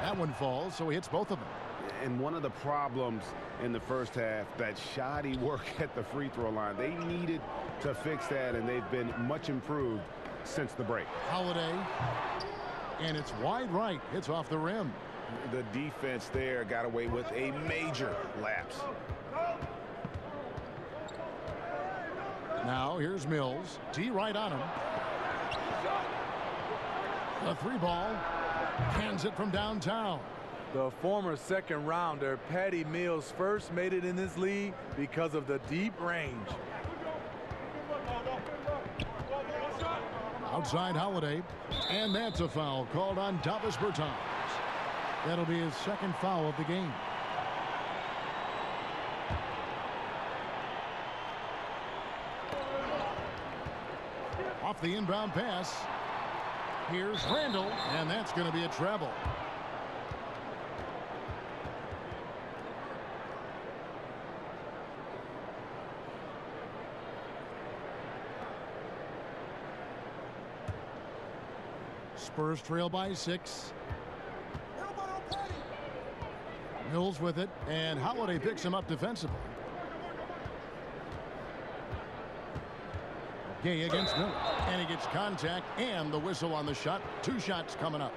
E: That one falls, so he hits both of them.
C: And one of the problems in the first half, that shoddy work at the free throw line. They needed to fix that, and they've been much improved since the break.
E: Holiday, and it's wide right. It's off the rim.
C: The defense there got away with a major lapse.
E: Now here's Mills. T right on him. The 3-ball. Hands it from downtown.
G: The former second rounder, Patty Mills, first made it in this league because of the deep range.
E: Outside Holiday. And that's a foul called on Davis Bertans. That'll be his second foul of the game. Off the inbound pass. Here's Randle, and that's going to be a travel. Spurs trail by 6. Mills with it, and Holiday picks him up defensively. Gay against Miller, and he gets contact and the whistle on the shot. 2 shots coming up,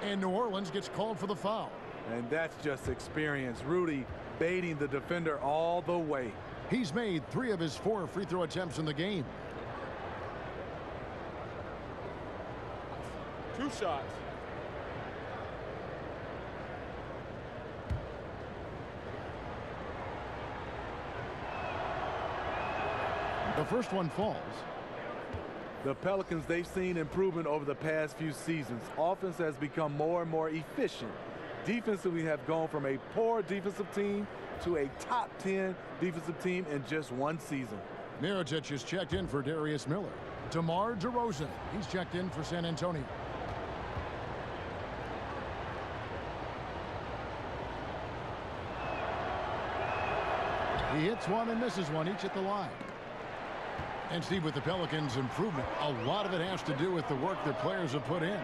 E: and New Orleans gets called for the foul.
G: And that's just experience. Rudy baiting the defender all the way.
E: He's made 3 of his 4 free throw attempts in the game.
I: 2 shots.
E: The first one falls.
G: The Pelicans, they've seen improvement over the past few seasons. Offense has become more and more efficient. Defensively have gone from a poor defensive team to a top 10 defensive team in just 1 season.
E: Mirotic is checked in for Darius Miller. DeMar DeRozan, he's checked in for San Antonio. He hits one and misses one, each at the line. And Steve, with the Pelicans' improvement, a lot of it has to do with the work their players have put in.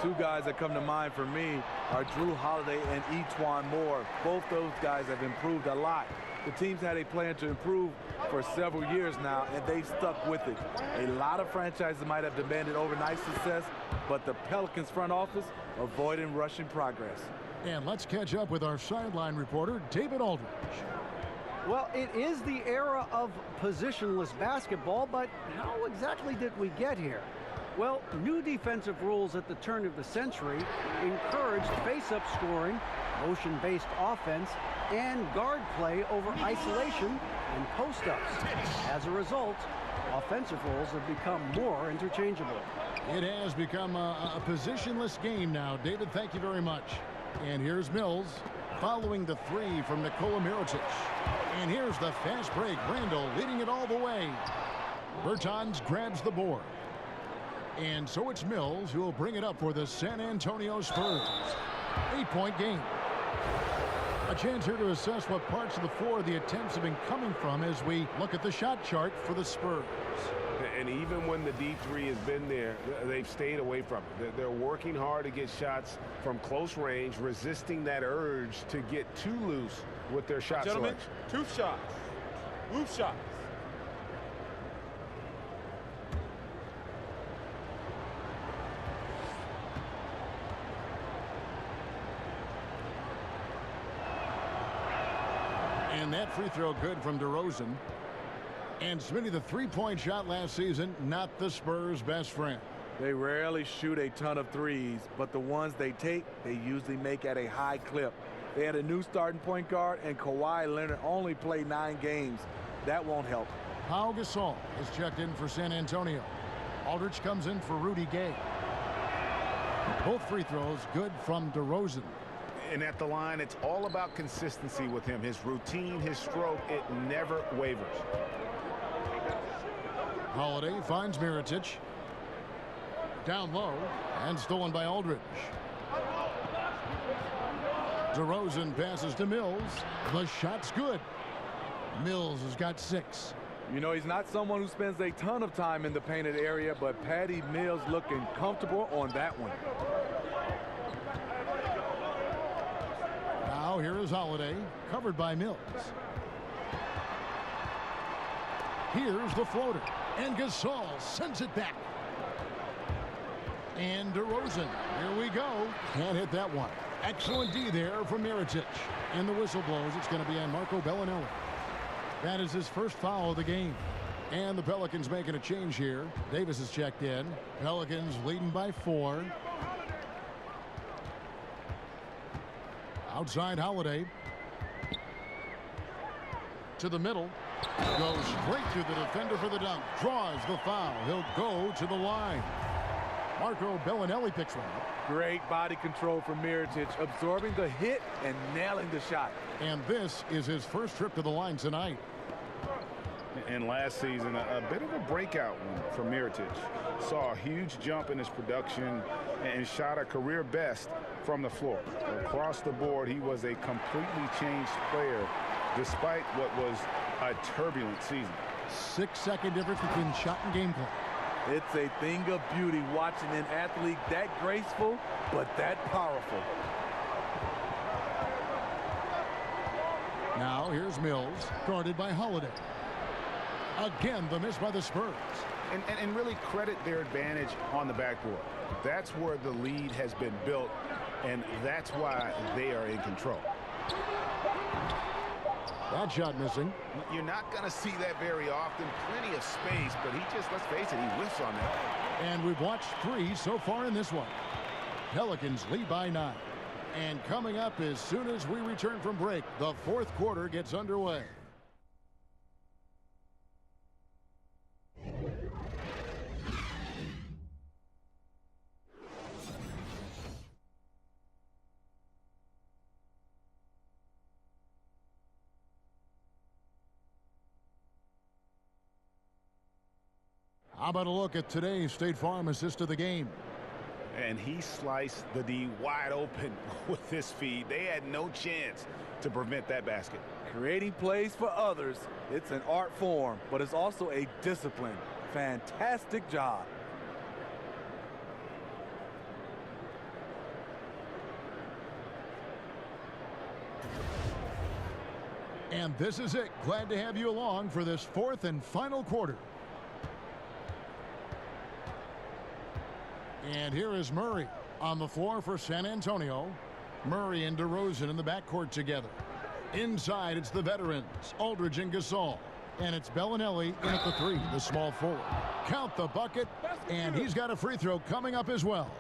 G: 2 guys that come to mind for me are Drew Holiday and E'Twaun Moore. Both those guys have improved a lot. The team's had a plan to improve for several years now, and they stuck with it. A lot of franchises might have demanded overnight success, but the Pelicans front office avoiding rushing progress.
E: And let's catch up with our sideline reporter, David Aldridge.
H: Well, it is the era of positionless basketball, but how exactly did we get here? Well, new defensive rules at the turn of the century encouraged face-up scoring, motion-based offense, and guard play over isolation and post-ups. As a result, offensive roles have become more interchangeable.
E: It has become a positionless game now. David, thank you very much. And here's Mills. following the three from Nikola Mirotic. And here's the fast break. Randall leading it all the way. Bertans grabs the board. And so it's Mills who will bring it up for the San Antonio Spurs. 8-point game. A chance here to assess what parts of the floor the attempts have been coming from as we look at the shot chart for the Spurs.
F: And even when the D3 has been there, they've stayed away from it. They're working hard to get shots from close range, resisting that urge to get too loose with their shot selection.
I: Two shots. Loose shots.
E: And that free throw good from DeRozan. And Smitty, the three-point shot last season, not the Spurs' best friend.
G: They rarely shoot a ton of threes, but the ones they take, they usually make at a high clip. They had a new starting point guard, and Kawhi Leonard only played 9 games. That won't help.
E: Pau Gasol is checked in for San Antonio. Aldridge comes in for Rudy Gay. Both free throws good from DeRozan.
C: And at the line, it's all about consistency with him. His routine, his stroke, it never wavers.
E: Holiday finds Mirotic. Down low and stolen by Aldridge. DeRozan passes to Mills. The shot's good. Mills has got 6.
G: You know, he's not someone who spends a ton of time in the painted area, but Patty Mills looking comfortable on that one.
E: Now here is Holiday, covered by Mills. Here's the floater, and Gasol sends it back. And DeRozan, here we go. Can't hit that one. Excellent D there from Mirotic. And the whistle blows. It's going to be on Marco Bellinelli. That is his first foul of the game. And the Pelicans making a change here. Davis is checked in. Pelicans leading by 4. Outside Holiday. To the middle. Goes straight through the defender for the dunk. Draws the foul. He'll go to the line. Marco Bellinelli picks one up.
G: Great body control from Mirotic, absorbing the hit and nailing the shot.
E: And this is his first trip to the line tonight.
C: And last season, a bit of a breakout one for Mirotic. Saw a huge jump in his production and shot a career best from the floor. Across the board, he was a completely changed player despite what was a turbulent season.
E: 6-second difference between shot and gameplay.
G: It's a thing of beauty watching an athlete that graceful, but that powerful.
E: Now here's Mills, guarded by Holiday. Again, the miss by the Spurs.
C: And really credit their advantage on the backboard. That's where the lead has been built, and that's why they are in control.
E: That shot missing.
C: You're not going to see that very often. Plenty of space, but he just, let's face it, he whiffs on that.
E: And we've watched 3 so far in this one. Pelicans lead by 9. And coming up as soon as we return from break, the 4th quarter gets underway. How about a look at today's State Farm assist of the game?
C: And he sliced the D wide open with his feed. They had no chance to prevent that basket.
G: Creating plays for others, it's an art form, but it's also a discipline. Fantastic job.
E: And this is it. Glad to have you along for this 4th and final quarter. And here is Murray on the floor for San Antonio. Murray and DeRozan in the backcourt together. Inside, it's the veterans, Aldridge and Gasol. And it's Bellinelli in at the 3, the small forward. Count the bucket, and he's got a free throw coming up as well.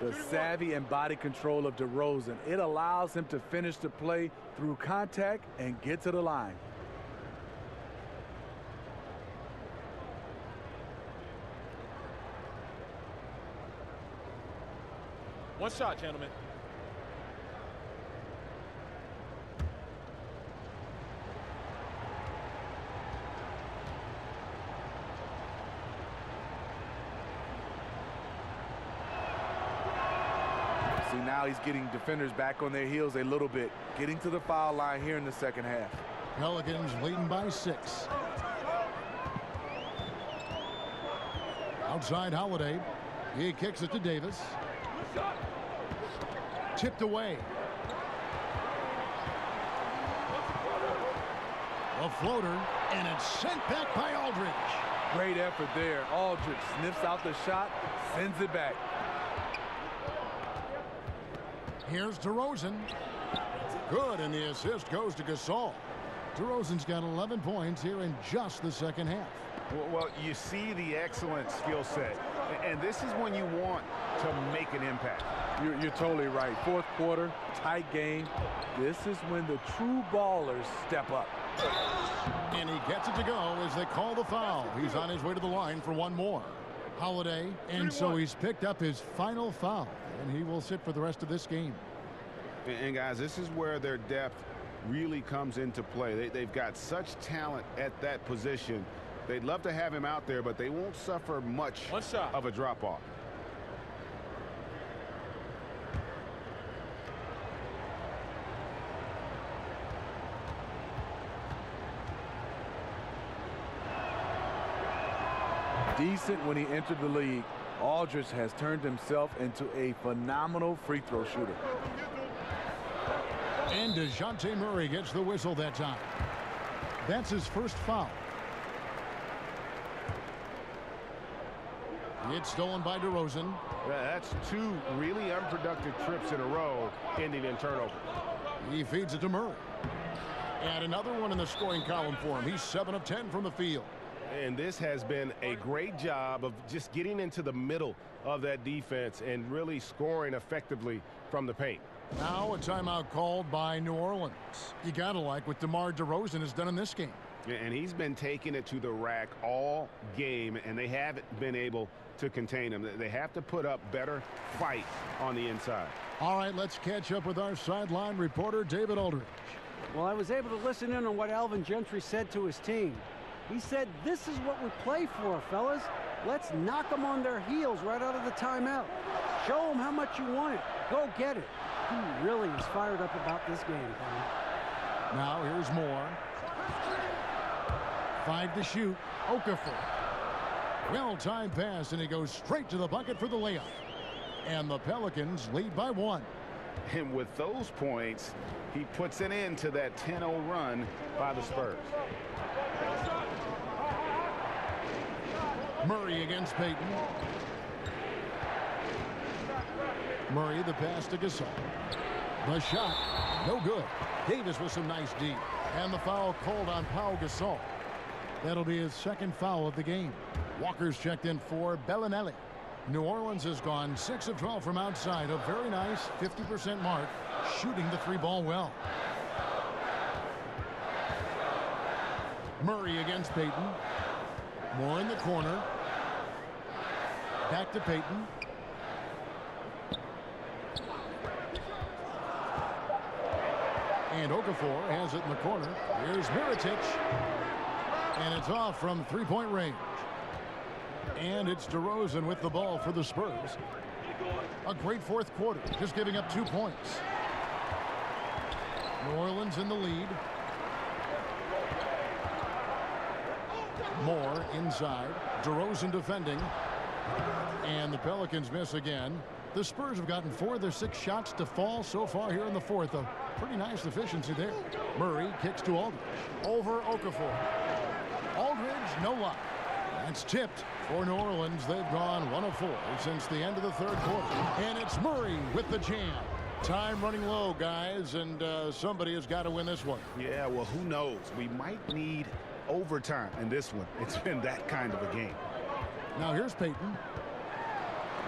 G: The savvy and body control of DeRozan, it allows him to finish the play through contact and get to the line.
I: One shot, gentlemen.
G: See, now he's getting defenders back on their heels a little bit, getting to the foul line here in the second half.
E: Pelicans leading by 6. Outside Holiday. He kicks it to Davis. Tipped away. A floater, and it's sent back by Aldridge.
G: Great effort there. Aldridge sniffs out the shot, sends it back.
E: Here's DeRozan. Good, and the assist goes to Gasol. DeRozan's got 11 points here in just the second half.
C: Well, you see the excellent skill set, and this is when you want to make an impact.
G: You're totally right. Fourth quarter, tight game. This is when the true ballers step up.
E: And he gets it to go as they call the foul. He's on his way to the line for one more. Holiday, and so he's picked up his final foul, and he will sit for the rest of this game.
C: And guys, this is where their depth really comes into play. They've got such talent at that position. They'd love to have him out there, but they won't suffer much of a drop-off.
G: Decent when he entered the league, Aldridge has turned himself into a phenomenal free throw shooter.
E: And DeJounte Murray gets the whistle that time. That's his first foul. It's stolen by DeRozan.
C: That's 2 really unproductive trips in a row, ending in turnover.
E: He feeds it to Murray. And another one in the scoring column for him. He's 7 of 10 from the field.
C: And this has been a great job of just getting into the middle of that defense and really scoring effectively from the paint.
E: Now a timeout called by New Orleans. You gotta like what DeMar DeRozan has done in this game.
C: And he's been taking it to the rack all game, and they haven't been able to contain him. They have to put up better fight on the inside.
E: All right, let's catch up with our sideline reporter, David Aldridge.
H: Well, I was able to listen in on what Alvin Gentry said to his team. He said, this is what we play for, fellas. Let's knock them on their heels right out of the timeout. Show them how much you want it. Go get it. He really is fired up about this game, Tom.
E: Now here's Moore. 5 to shoot. Okafor. Well-timed pass, and he goes straight to the bucket for the layup. And the Pelicans lead by 1.
C: And with those points, he puts an end to that 10-0 run by the Spurs.
E: Murray against Payton. Murray, the pass to Gasol. The shot, no good. Davis with some nice D. And the foul called on Pau Gasol. That'll be his second foul of the game. Walker's checked in for Bellinelli. New Orleans has gone 6 of 12 from outside. A very nice 50% mark, shooting the 3-ball well. Murray against Payton. Moore in the corner. Back to Payton. And Okafor has it in the corner. Here's Mirotic. And it's off from 3-point range. And it's DeRozan with the ball for the Spurs. A great fourth quarter, just giving up 2 points. New Orleans in the lead. Moore inside. DeRozan defending. And the Pelicans miss again. The Spurs have gotten 4 of their 6 shots to fall so far here in the fourth. A pretty nice efficiency there. Murray kicks to Aldridge. Over Okafor. Aldridge, no luck. That's tipped for New Orleans. They've gone 1 of 4 since the end of the third quarter. And it's Murray with the jam. Time running low, guys, and somebody has got to win this one.
C: Yeah, well, who knows? We might need overtime in this one. It's been that kind of a game.
E: Now here's Payton.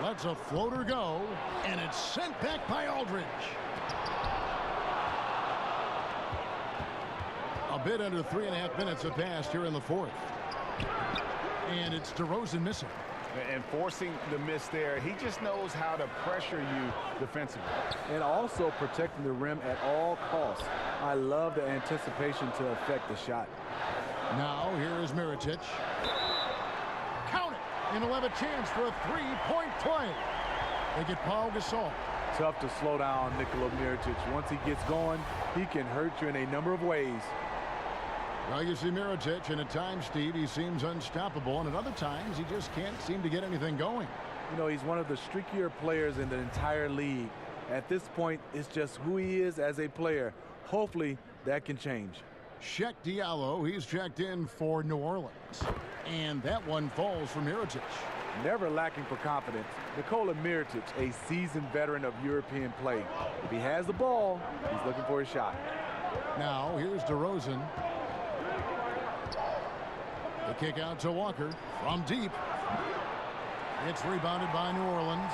E: Lets a floater go, and it's sent back by Aldridge. A bit under 3.5 minutes have passed here in the fourth. And it's DeRozan missing.
C: And forcing the miss there, he just knows how to pressure you defensively.
G: And also protecting the rim at all costs. I love the anticipation to affect the shot.
E: Now here is Mirotic. Count it! And he'll have a chance for a 3-point play. They get Pau Gasol.
G: tough to slow down Nikola Mirotic. Once he gets going, he can hurt you in a number of ways.
E: Well, you see Mirotic, and at times, Steve, he seems unstoppable, and at other times, he just can't seem to get anything going.
G: You know, he's one of the streakier players in the entire league. At this point, it's just who he is as a player. Hopefully, that can change.
E: Sheck Diallo, he's checked in for New Orleans. And that one falls for Mirotic.
G: Never lacking for confidence, Nikola Mirotic, a seasoned veteran of European play. If he has the ball, he's looking for a shot.
E: Now, here's DeRozan. The kick out to Walker from deep. It's rebounded by New Orleans.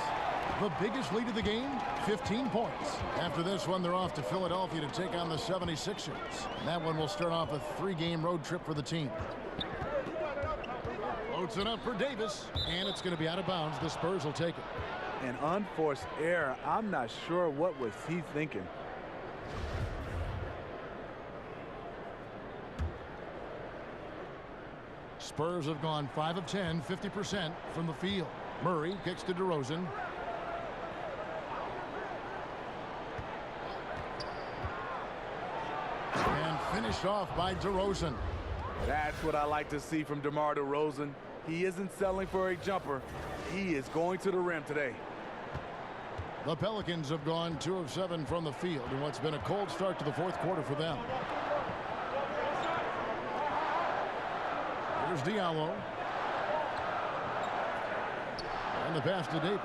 E: The biggest lead of the game, 15 points. After this one, they're off to Philadelphia to take on the 76ers. And that one will start off a 3-game road trip for the team. Floats it up for Davis, and it's going to be out of bounds. The Spurs will take it.
G: An unforced error. I'm not sure what was he thinking.
E: Spurs have gone 5 of 10, 50% from the field. Murray kicks to DeRozan. And finished off by DeRozan.
G: That's what I like to see from DeMar DeRozan. He isn't settling for a jumper. He is going to the rim today.
E: The Pelicans have gone 2 of 7 from the field in what's been a cold start to the fourth quarter for them. Here's Diallo. And the pass to Davis.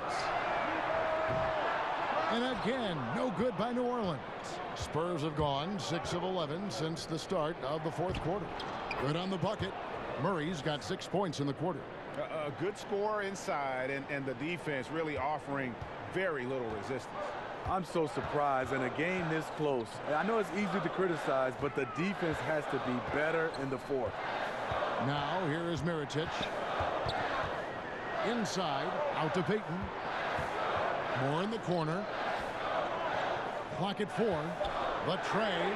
E: And again, no good by New Orleans. Spurs have gone 6 of 11 since the start of the fourth quarter. Good on the bucket. Murray's got 6 points in the quarter.
C: A good score inside, and the defense really offering very little resistance.
G: I'm so surprised in a game this close. I know it's easy to criticize, but the defense has to be better in the fourth.
E: Now, here is Mirotic. Inside, out to Payton. More in the corner. Clock at 4. The tray.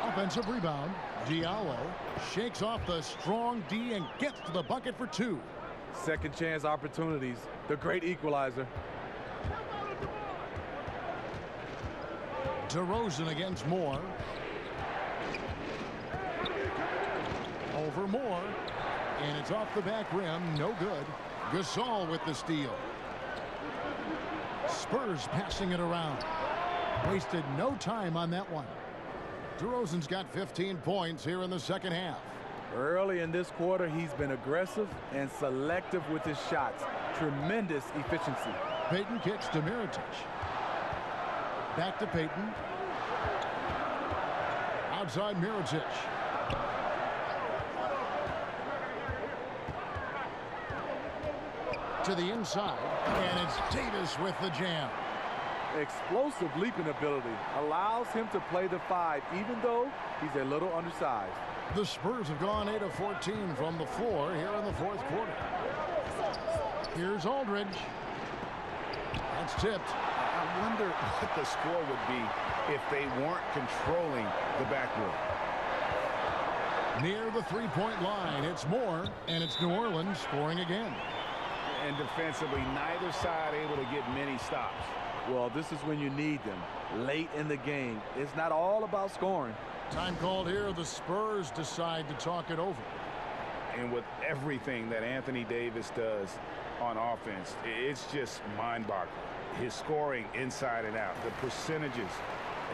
E: Offensive rebound. Diallo shakes off the strong D and gets to the bucket for 2.
G: Second chance opportunities. The great equalizer.
E: DeRozan against Moore. Over Moore. And it's off the back rim. No good. Gasol with the steal. Spurs passing it around. Wasted no time on that one. DeRozan's got 15 points here in the second half.
G: Early in this quarter, he's been aggressive and selective with his shots. Tremendous efficiency.
E: Payton kicks to Mirotic. Back to Payton. Outside Mirotic. To the inside, and it's Davis with the jam.
G: Explosive leaping ability allows him to play the 5, even though he's a little undersized.
E: The Spurs have gone 8 of 14 from the floor here in the fourth quarter. Here's Aldridge. That's tipped.
C: I wonder what the score would be if they weren't controlling the backboard.
E: Near the three-point line, it's Moore, and it's New Orleans scoring again.
C: And defensively, neither side able to get many stops.
G: Well, this is when you need them, late in the game. It's not all about scoring.
E: Time called here. The Spurs decide to talk it over.
C: And with everything that Anthony Davis does on offense, it's just mind-boggling. His scoring inside and out, the percentages,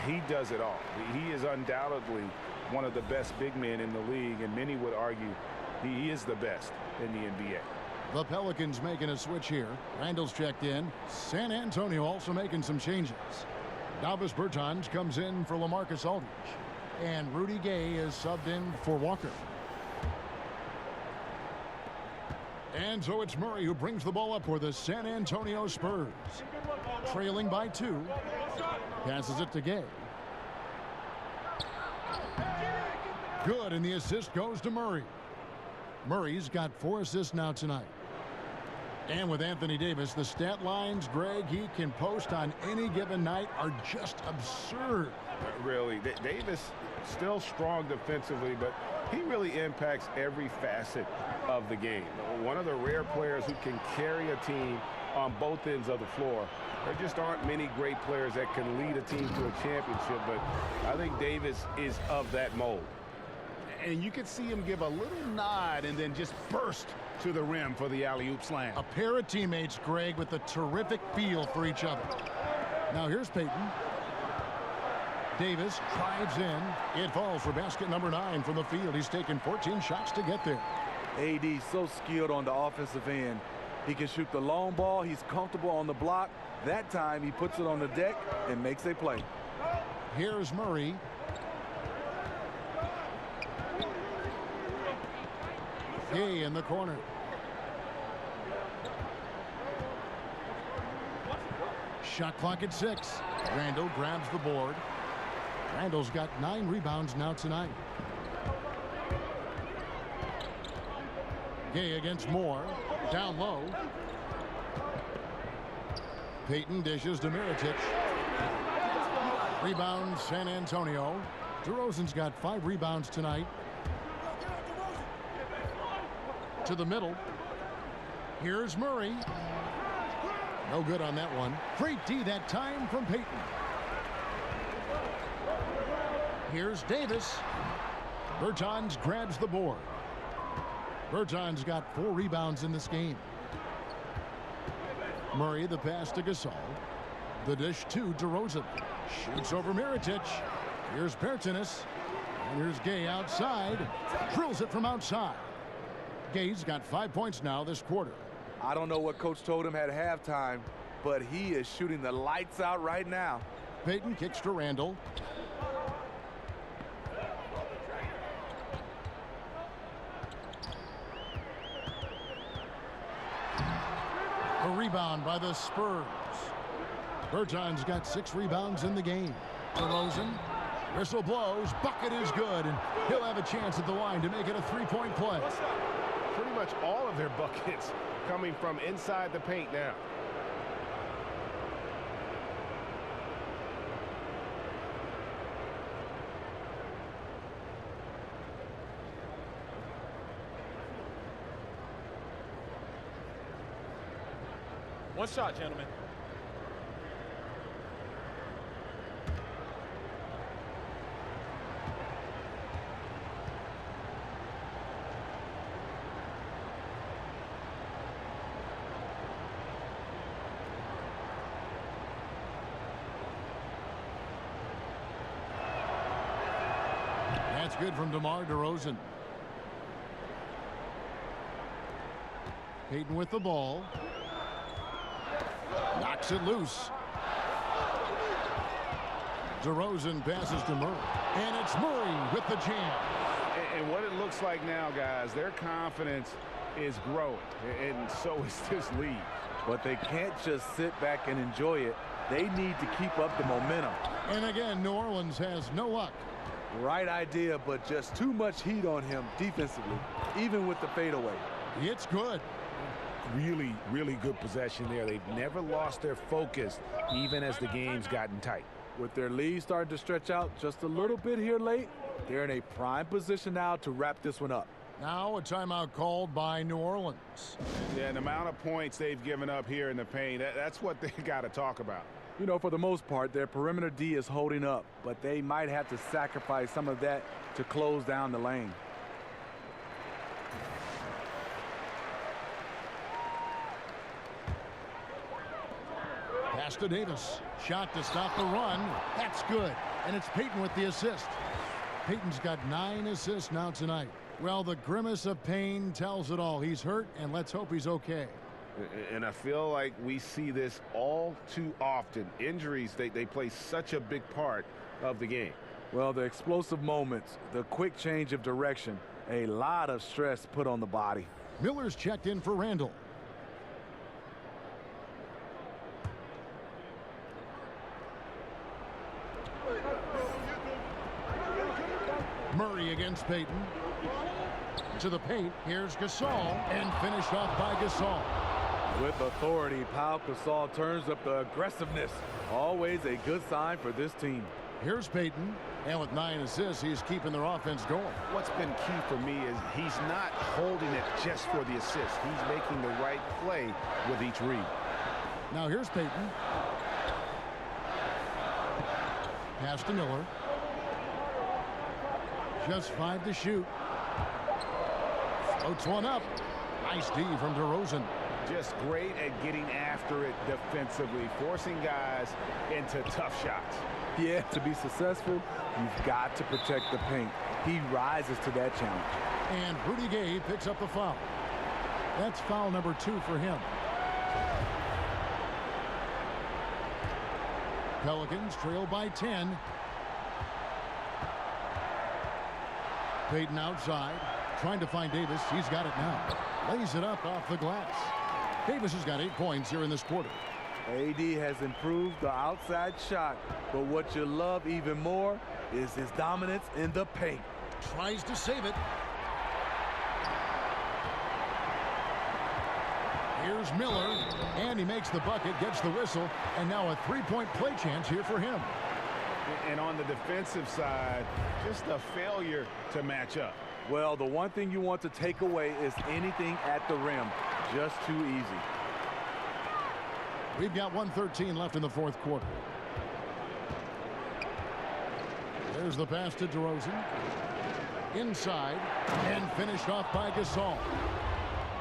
C: he does it all. He is undoubtedly one of the best big men in the league, and many would argue he is the best in the NBA.
E: The Pelicans making a switch here. Randall's checked in. San Antonio also making some changes. Davis Bertans comes in for LaMarcus Aldridge. And Rudy Gay is subbed in for Walker. And so it's Murray who brings the ball up for the San Antonio Spurs. Trailing by 2. Passes it to Gay. Good, and the assist goes to Murray. Murray's got 4 assists now tonight. And with Anthony Davis, the stat lines, Greg, he can post on any given night are just absurd.
C: Really, Davis still strong defensively, but he really impacts every facet of the game. One of the rare players who can carry a team
F: on both ends of the floor. There just aren't many great players that can lead a team to a championship, but I think Davis is of that mold.
C: And you could see him give a little nod and then just burst to the rim for the alley-oop slam.
E: A pair of teammates, Greg, with a terrific feel for each other. Now here's Payton. Davis drives in. It falls for basket number 9 from the field. He's taken 14 shots to get there.
G: AD so skilled on the offensive end. He can shoot the long ball. He's comfortable on the block. That time he puts it on the deck and makes a play.
E: Here's Murray. Gay in the corner. Shot clock at 6. Randall grabs the board. Randall's got 9 rebounds now tonight. Gay against Moore. Down low. Payton dishes to Mirotic. Rebound San Antonio. DeRozan's got 5 rebounds tonight. To the middle. Here's Murray. No good on that one. Great D that time from Payton. Here's Davis. Bertans grabs the board. Bertans got 4 rebounds in this game. Murray the pass to Gasol. The dish to DeRozan. Shoots over Mirotic. Here's Bertans. And here's Gay outside. Drills it from outside. Gay's got 5 points now this quarter.
G: I don't know what coach told him at halftime, but he is shooting the lights out right now.
E: Payton kicks to Randall. A rebound by the Spurs. Bertans got 6 rebounds in the game. DeRozan. Whistle blows. Bucket is good, and he'll have a chance at the line to make it a 3-point play.
F: Pretty much all of their buckets coming from inside the paint now.
I: One shot, gentlemen.
E: That's good from DeMar DeRozan. Payton with the ball. Knocks it loose. DeRozan passes to Murray. And it's Murray with the jam.
C: And what it looks like now, guys, their confidence is growing. And so is this lead.
G: But they can't just sit back and enjoy it. They need to keep up the momentum.
E: And again, New Orleans has no luck.
G: Right idea, but just too much heat on him defensively, even with the fadeaway.
E: It's good.
C: Really, really good possession there. They've never lost their focus, even as the game's gotten tight.
G: With their lead starting to stretch out just a little bit here late, they're in a prime position now to wrap this one up.
E: Now a timeout called by New Orleans.
C: Yeah, and the amount of points they've given up here in the paint, that's what they got to talk about.
G: You know, for the most part, their perimeter D is holding up, but they might have to sacrifice some of that to close down the lane.
E: Pass to Davis. Shot to stop the run. That's good. And it's Payton with the assist. Payton's got 9 assists now tonight. Well, the grimace of pain tells it all. He's hurt, and let's hope he's okay.
F: And I feel like we see this all too often. Injuries, they play such a big part of the game.
G: Well, the explosive moments, the quick change of direction, a lot of stress put on the body.
E: Miller's checked in for Randall. Murray against Payton. To the paint, here's Gasol, and finished off by Gasol.
G: With authority, Pau Gasol turns up the aggressiveness. Always a good sign for this team.
E: Here's Payton, and with 9 assists, he's keeping their offense going.
C: What's been key for me is he's not holding it just for the assist. He's making the right play with each read.
E: Now here's Payton. Pass to Miller. Just 5 to shoot. Floats one up. Nice D from DeRozan.
C: Just great at getting after it defensively, forcing guys into tough shots.
G: Yeah, to be successful, you've got to protect the paint. He rises to that challenge.
E: And Rudy Gay picks up the foul. That's foul number 2 for him. Pelicans trail by 10. Payton outside, trying to find Davis. He's got it now. Lays it up off the glass. Davis has got 8 points here in this quarter.
G: AD has improved the outside shot, but what you love even more is his dominance in the paint.
E: Tries to save it. Here's Miller, and he makes the bucket, gets the whistle, and now a 3-point play chance here for him.
C: And on the defensive side, just a failure to match up.
G: Well, the one thing you want to take away is anything at the rim. Just too easy.
E: We've got 1:13 left in the fourth quarter. There's the pass to DeRozan. Inside, and finished off by Gasol.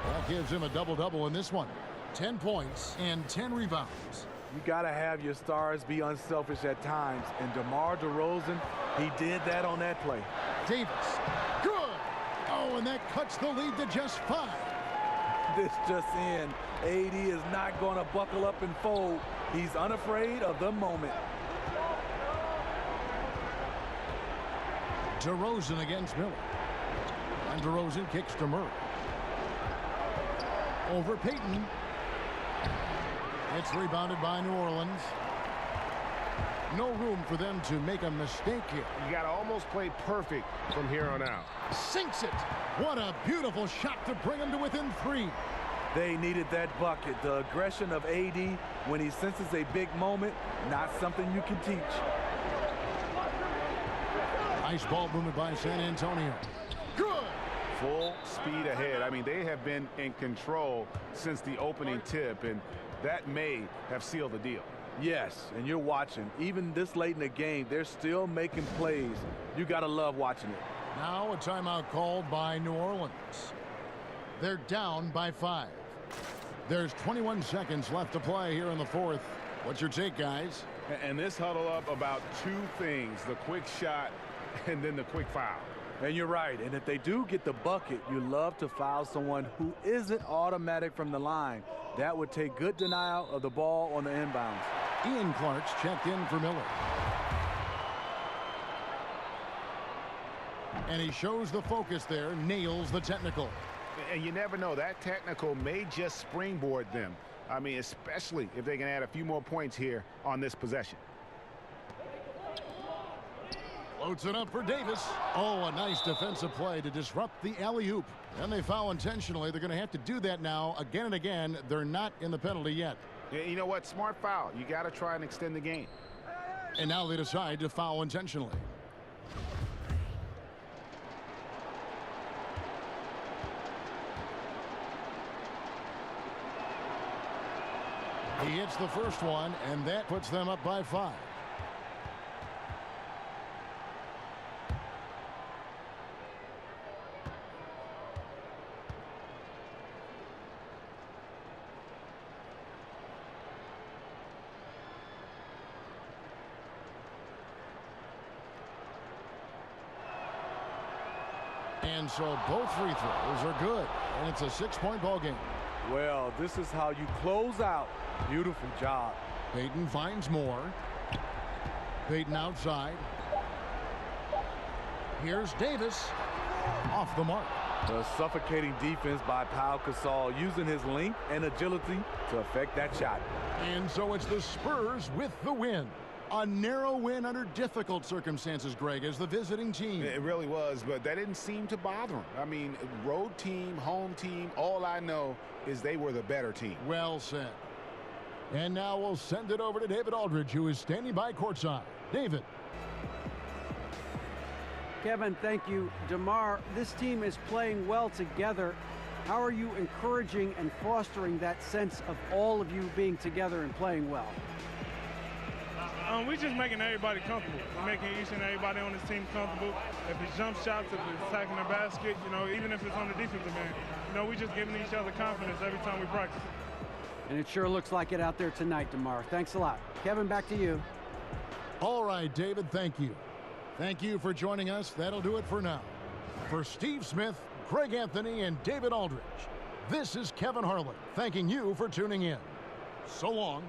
E: That gives him a double-double in this one. 10 points and 10 rebounds.
G: You got to have your stars be unselfish at times, and DeMar DeRozan, he did that on that play.
E: Davis, good! Oh, and that cuts the lead to just 5.
G: This just in. AD is not going to buckle up and fold. He's unafraid of the moment.
E: DeRozan against Miller. And DeRozan kicks to Murray. Over Payton. It's rebounded by New Orleans. No room for them to make a mistake here.
F: You got to almost play perfect from here on out.
E: Sinks it. What a beautiful shot to bring them to within 3.
G: They needed that bucket. The aggression of AD when he senses a big moment, not something you can teach.
E: Nice ball movement by San Antonio. Good.
C: Full speed ahead. I mean, they have been in control since the opening tip, and that may have sealed the deal.
G: Yes, and you're watching. Even this late in the game, they're still making plays. You got to love watching it.
E: Now a timeout called by New Orleans. They're down by 5. There's 21 seconds left to play here in the fourth. What's your take, guys?
C: And this huddle up about 2 things, the quick shot and then the quick foul.
G: And you're right. And if they do get the bucket, you love to foul someone who isn't automatic from the line. That would take good denial of the ball on the inbounds.
E: Ian Clark's checked in for Miller. And he shows the focus there, nails the technical.
C: And you never know, that technical may just springboard them. I mean, especially if they can add a few more points here on this possession.
E: Floats it up for Davis. Oh, a nice defensive play to disrupt the alley-oop. And they foul intentionally. They're going to have to do that now again and again. They're not in the penalty yet.
C: Yeah, you know what? Smart foul. You got to try and extend the game.
E: And now they decide to foul intentionally. He hits the first one, and that puts them up by 5. And so both free throws are good, and it's a 6-point ball game.
G: Well, this is how you close out. Beautiful job.
E: Payton finds more. Payton outside. Here's Davis. Off the mark.
G: A suffocating defense by Pau Gasol, using his length and agility to affect that shot.
E: And so it's the Spurs with the win. A narrow win under difficult circumstances, Greg, as the visiting team.
C: It really was, but that didn't seem to bother them. I mean, road team, home team, all I know is they were the better team.
E: Well said. And now we'll send it over to David Aldridge, who is standing by courtside. David.
H: Kevin, thank you. DeMar, this team is playing well together. How are you encouraging and fostering that sense of all of you being together and playing well?
L: We're just making everybody comfortable. We're making each and everybody on this team comfortable. If it's jump shots, if it's attacking the basket, you know, even if it's on the defensive end, you know, we're just giving each other confidence every time we practice.
H: And it sure looks like it out there tonight, DeMar. Thanks a lot. Kevin, back to you.
E: All right, David, thank you. Thank you for joining us. That'll do it for now. For Steve Smith, Greg Anthony, and David Aldridge, this is Kevin Harlan thanking you for tuning in. So long.